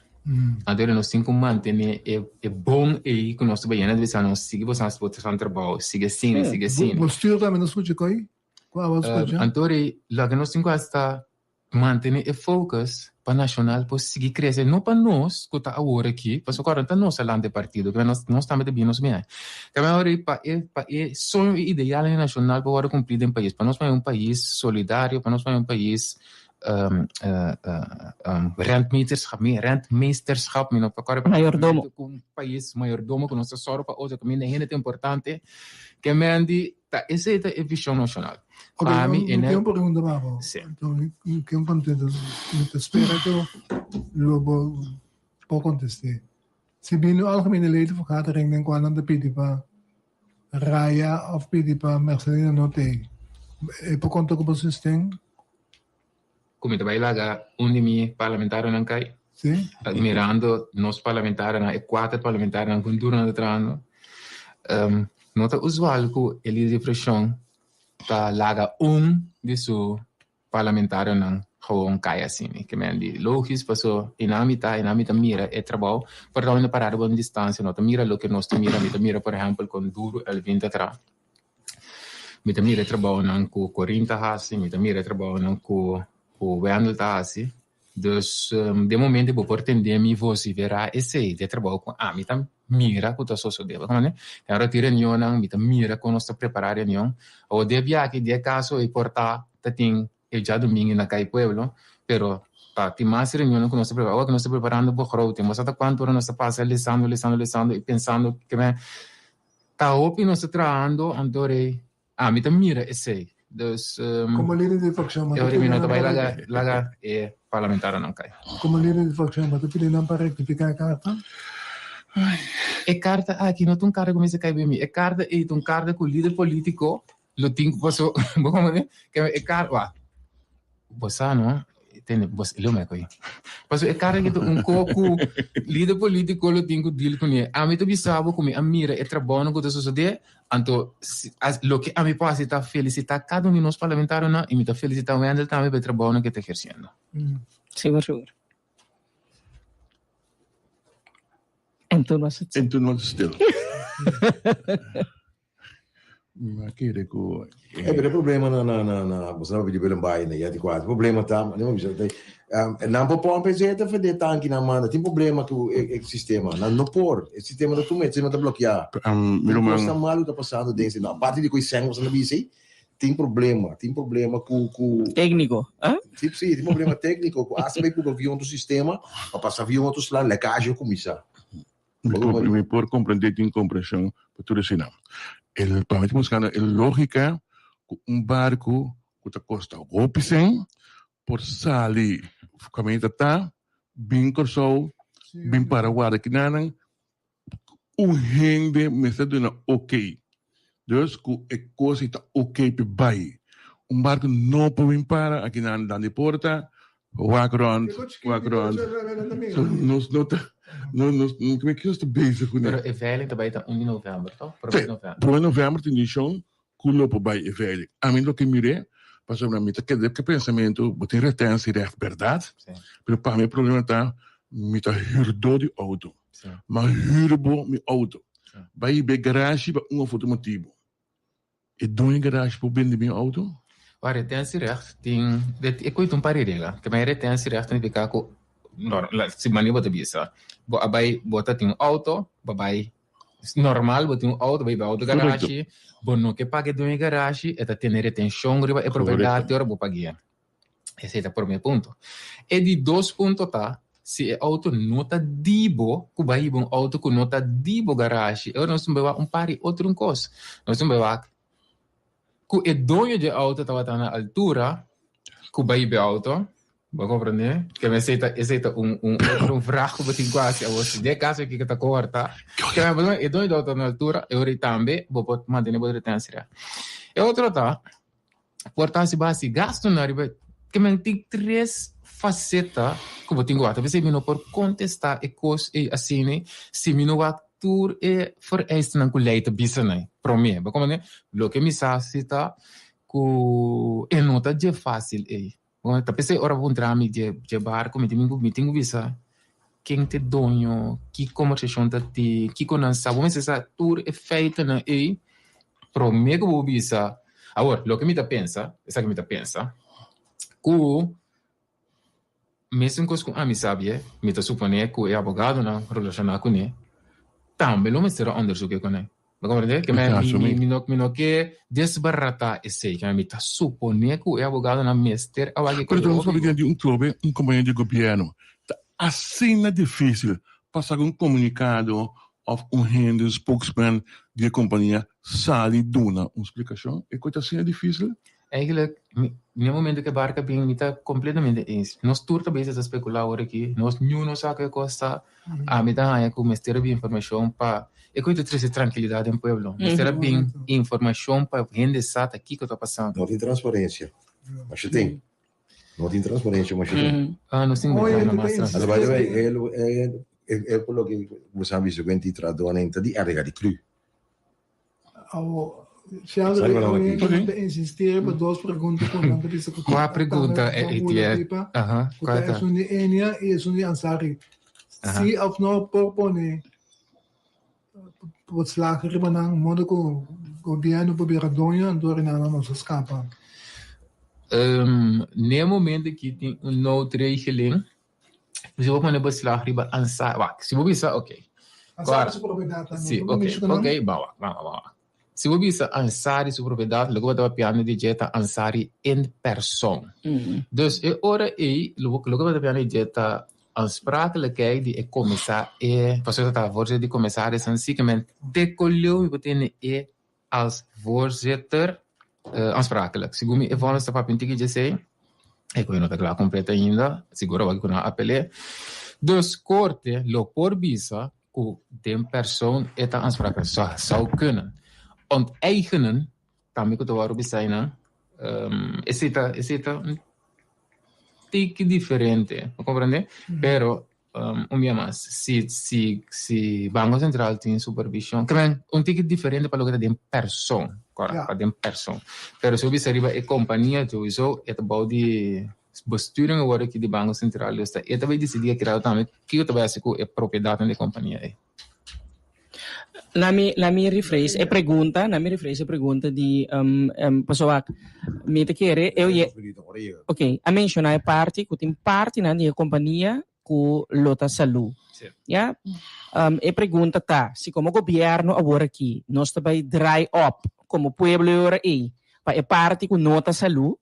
Agora nós temos que manter é bom aí que nós também é de nós siga você as fotos de trabalho, siga assim. Você também não escuta aí? Qual é a escuta? Então, lá que nós temos que estar manter o focus para nacional para seguir crescer, não para nós que está agora aqui, porque agora está nós lá de partido, que nós estamos bem nos bem. Que agora para sonho ideal nacional para agora cumprir em país, para nós é país solidário, para nós é país rentmeesterschap, maiordomo. Um país maiordomo com nossa sorte para outra também é importante que mendi tá essa é a visão nacional. Para mim é uma pergunta mais. Então que um contento me espera que logo pode contestar. Se bem no algemene leden vergadering den kwam de PDPA Raya of PDPA Mercedes Note. E por conta que você tem como também lá onde parlamentar não cai. Sim. Admirando nos parlamentares na 4 parlamentares na cultura na trano. Nota usual que ele de pressão tá lá de seu parlamentar não gewoon cai assim, que me andi logisch passou inamita mira é trabalho para onde parar a distância nota mira lo que nós mira por exemplo com duro el 20 atrás. Mira trabalho não com 40 assim, mira trabalho não com o Wendel tá assim. Dus de momento eu vou pretender me você verá esse de trabalho com me tam mira com a sua deva, como né? Agora tira nião não, me tam mira com nós preparar nião. O de viagem de caso e portar tem já domingo na cai pueblo, pero para ti mais reunião com nós preparando, que nós preparando por route, mas até quanto nós passa lisando e pensando que me tá opi nós traando andore me tam mira esse. Dus como líder de facção, eu termino também lá parlamentar não cai. Como líder de facção, mas tu pedindo para rectificar a carta? É carta aqui não tem carta como se cai bem. É carta e tem carta com líder político. Lo tenho passou, como né? Que é carta, você não tem você ele me coi. Passou é carta que um coco líder político lo tenho deal com ele. A mim tu bisabo como a mira é trabalho com isso de anto lo que a mim passa está felicitar cada de nós parlamentares não e me está felicitar o Wendel também pelo trabalho que está exercendo. Seguro. Então não é still. Mas que reco. Pero problema na você não pediu pelo bairro né, e quatro problema tá, não me diz não pode pôr PZ fazer tanque na manda, tem problema com o sistema, não por, o sistema do tu sistema tá bloqueado. Está mal tá passando dentro na parte de coisa sem você não disse, tem problema com técnico, Tipo sim, tem problema técnico, com aspecto com o avião do sistema, para passar avião outros lá, lecagem ou comissão. Me por compreender tem compreensão para tudo assim não. Para mim buscando a lógica barco que custa $1 por sair caminho tá bem corso bem para guarda que não gente me está dando ok dus que a coisa está ok para vai barco não pode para aqui na de porta walk around não como é que você basic com Pero é velho também tá 1 de novembro, tá? Por novembro tem edição culo para vai é velho. A mim lo que mirei passou na mita que pensamento, botem retência e verdade. Pero para mim o problema tá me tá herdou de auto. Mas herdou meu auto. Vai be garagem para foto motivo. E dois garagem para vender meu auto? A retência recht tem é coisa para regela, que mais retência recht tem ficar com se mania bota bisa. Abai bota tem auto, babai normal, botar um auto, vai para auto garagem, bom, não que pague do garagem, é ter retenção, é propriedade, ora vou pagar. Esse é o primeiro ponto. E de 2 pontos, tá? Se o auto não está dibo, que vai um auto que não está dibo garagem, eu não sei um pari outro coisa. Nós não vai que o dono de auto estava na altura, que vai o auto, vai compreender? Que me aceita outro fraco, botin quase, a você de casa que está corta. Que o dono de auto na altura, eu também vou manter a retenção. E outro tá, portanto, se gasto na riba, que me tem 3 faceta que eu tenho agora, você não por contestar e coisa e assim, se me não ator e vereist na colheita bisane, para mim, como né, lo que me sacita que é nota de fácil e, bom, tá pensei ora vou entrar me de barco, me tenho visa, quem te dono, que conversação tá te, que conança, bom, se essa tour é feita na e, para mim que vou visa, agora, lo que me tá pensa, essa que me tá pensa, que mesmo com a minha sabia, me está supondo que é advogado na relacionado com ele, também não me será onderzoek com ele. Mas compreende? Que me não quer desbaratar esse, que me está supondo que é advogado na mestre. Pero estamos falando de clube, companhia de governo. Assim é difícil passar comunicado ou hand spokesman de companhia sabe duna uma explicação. E coisa assim é difícil? Eigenlijk, no momento que a barca bem está completamente eens. Nós turta bem essa especular aqui, nós não sabe que costa, a me dá que o ter bem informação para e coisa trazer tranquilidade no povo. Ter bem informação para gente sabe aqui que está passando. Não tem transparência, mas tem. Não tem transparência, mas tem. Ah, não tem nada mais. Mas vai, é por lo que você sabe que o traduzimento de erga de cru. Sheldon, eu quero insistir para 2 perguntas. Qual a pergunta é etiqueta? Qual é a sua Enia e a sua Ansari? Se of não propõe por slagen riba ng modo ko gobyerno probeer donha door na nos escapa. No momento que tem outra regeling, se você pode beslag riba Ansari, se você bisa, ok. Ansari sua propriedade. Sim, ok, bawa. Se você bisa Ansari sua propriedade, logo vai dar piano de jeta Ansari em persoon. Dus é hora aí, logo vai dar piano de jeta aansprakelijkheid die ik commissaris voorzitter die commissaris en zieke te colheu e als voorzitter aansprakelijk. Segumi e volgens de papinti que sei, ik weet nog dat klaar completa ainda, seguro wat ik kan appelen. Dus korte lo por visa ku den persoon eta aansprakelijk zou kunnen. Onteigenen, tamik ko tawaro bisayna, is het tique diferente, ¿comprende? Pero, un día más, si Banco Central tiene supervisión, que un ticket diferente para lo que tiene persona, para den persoon. Pero si hubiese arriba e compañía, sowieso, het bouw die besturing worden die Banco Central, dus het vai decidir criar também que eu trabalho com a propriedade da companhia. La mia rephrase e pergunta di pessoa mi te chiede ok, a mencionare parti que tem parte na di companhia ku lota salu. Ja? E pergunta tá, se como governo agora aqui, nós também dry up como pueblo agora aí, para parte ku nota salu.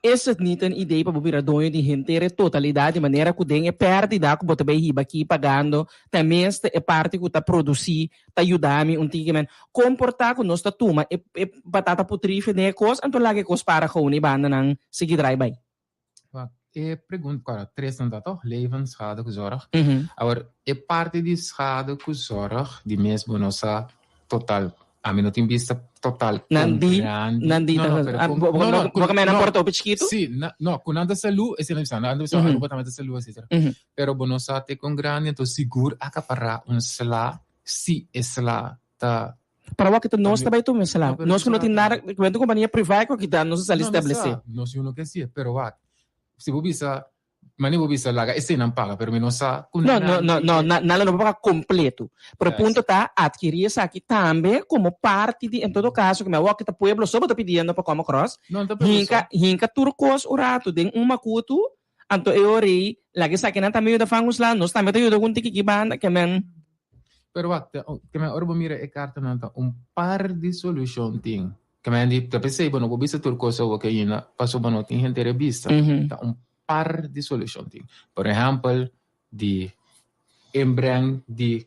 Essa é não uma ideia para o dono de inteira totalidade, de maneira que tem parte da que você vai aqui pagando, também é parte que está produzindo, está ajudando um tigre, comportar com nós está tuma, é batata putrífera de coisa, então lá que coisa para com o banda não seguir drive-by. E pergunta, cara, 3 tanto leven schade gezorgd. Agora, é parte de schade gezorgd, die mesmo nossa total. A mim não tem vista total. Nandi, porque me importa o pesquito? Sim, não, com nada saúde, esse não é nada saúde, completamente saúde, etc. Pero bueno, só te com grande, então seguro acaparar sla, se sla tá. Para o que nós também tomamos sla. Nós não tem nada, quando companhia privada que está nos estabelecer. Nós não quer ser, pero se você bisa mas não bisa laga esse não paga, pero não sa. Não paga completo. Pero o ponto está adquirir isso aqui também como parte de, em todo caso, que meu avô que está pueblo só está pedindo para como cross. Hinca turcos o rato tem uma cuto, anto eu orei, lá que saque não também da fangos lá, nós também ajuda com tiki banda que men. Pero wacht, que me orbo mira e carta nanta par de solution ting. Que me di pensei bono bo bisa turcoso o que ina passo bono ting gente revista. Ta par de solution ting. Por ejemplo, di embrang di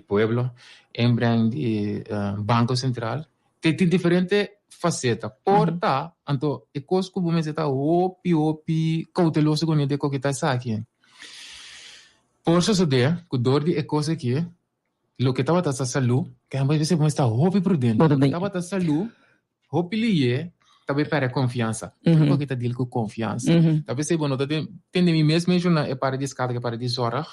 pueblo, embrang di Banco Central, tem diferente faceta. Porta, anto e cosco bo me se ta opi cauteloso con ide co que ta aqui. Por eso se de, que dor de coisa aqui, lo que estava a saúde, que às vezes você está hopi prudente. Estava a saúde, hopi liye, também para confiança. Porque está dele com confiança. Talvez você não tem de mim mesmo é para descarga, que para desorra,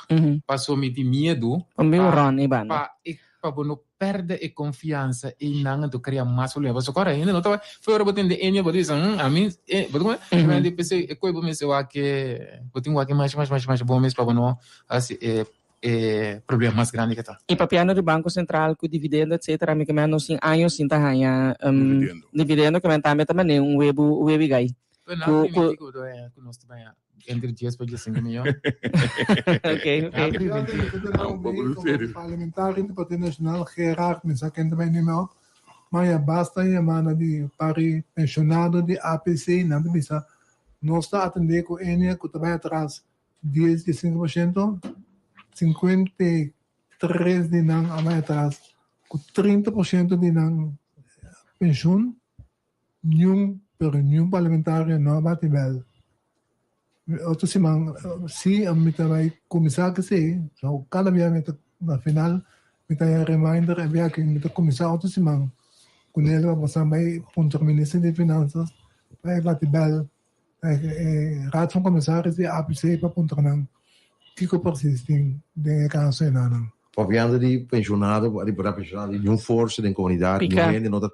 passou me de medo, para não perder a confiança e não to criar mais problema. Só agora ainda não estava, foi hora botando de enio, botar a mim, botar como de pensei, é coisa me se o que botinho o que mais bom mesmo para não assim problema mais grande que tá. E papiano do Banco Central com dividendo etc. A mim que me não sim anos sim tá ganha dividendo que me também web guy. Nós também entre 10 para 5 milhões. Ok. Parlamentar internacional Gerard me saquem também não. Mas basta chamar de pari pensionado de APC não bisa. Nós está atender com Enia que também atrás 10-5%, 53 de não a mais atrás, com 30% de não pensão, nenhum parlamentário não bate bem. Outro semana, se a mim também começar a ser, então cada vez na final, me tem a reminder é bem que me começar outra semana, quando ele vai passar bem para o Ministro de Finanças, vai bate bem, rato de começar a APC para ponto não, que persiste de caso não. Papiando di pensionato, di pensionato di un forse di comunità, di gente non da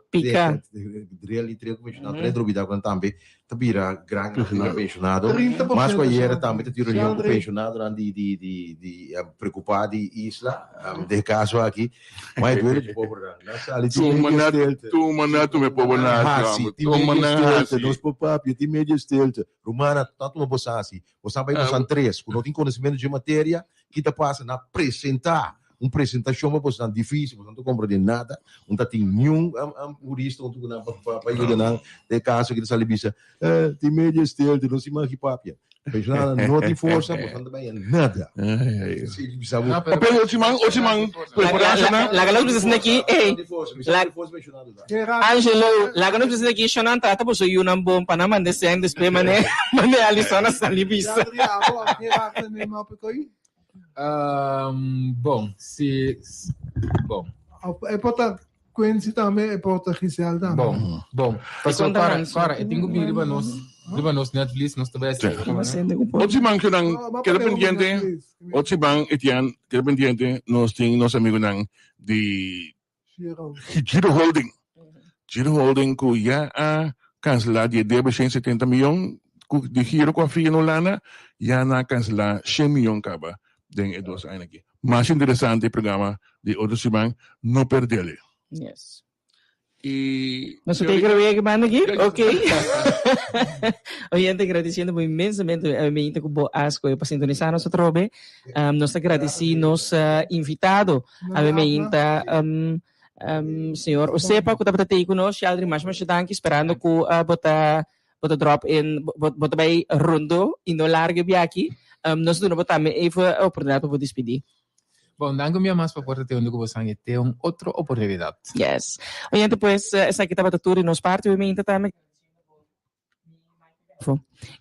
really tre pensionato, tre drovida con tambe, tabira grande pensionato, ma squagliere tambe ti riunione con pensionato di preoccupati isla, del caso aqui, ma è vero di povera, tu mandato me povera, tu mandato, non spo papio, ti media stilte, romana tanto non possassi, possiamo ir con tres, con non conhecimento de matéria, que te passa na apresentar apresentação para você difícil, você não compra de nada, não tem nenhum jurista, não tem para ajudar, de caso que ele sabe bisa, tem média estilo, não se marque papia. Pensionada não tem força, você não tem nada. Pero Osimang, lagalaw bisa aqui, Angelo, lagalaw bisa aqui, Shonan tata po so yun ang buong panaman, deseng despe mane alisona sa libisa. Bom, bom. É porta Quincy também, é porta oficial também. Bom. Passou para, eu tenho que ir Libanos Netflix, nós também Osimang que não quer pendiente, Osimang Etienne, quer pendiente, nós temos amigos não de Giro Holding, que já cancelar de 70 milhões, de Giro com a filha Nolana, já na cancelar 100 milhões caba. Den é dos anos aqui. Mais interessante o programa de Osimang, não perdê-lo. Yes. E nós temos que ver que manda aqui, ok. Oyente, agradecendo imensamente a mim que bo asco para sintonizar nosso trobe. Nós agradecemos invitado a mim senhor Osepa que está aí conosco, Aldri mais danke esperando que bota drop in bota bem rondo e no largo aqui. Nós não botamos a oportunidade para despedir. Bom, danke mir mais para ter onde você tem outra oportunidade. Yes. Oyente, pues, essa aqui estava tudo e nos parte, obviamente, também.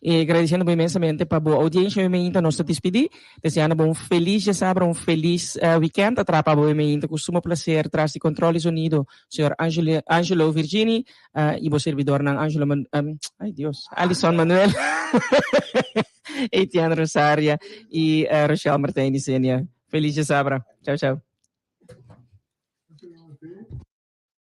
E agradecendo imensamente para a boa audiência, obviamente, nós despedir. Desejando um feliz sábado, um feliz weekend. Atrapa, obviamente, com sumo prazer, traz de controle sonido, senhor Angelo Virgini, e o servidor, Angelo, ai Deus, Alison Manuel. Etienne Rosaria e Rochelle Martins Sênia. Feliz sábado. Tchau, tchau.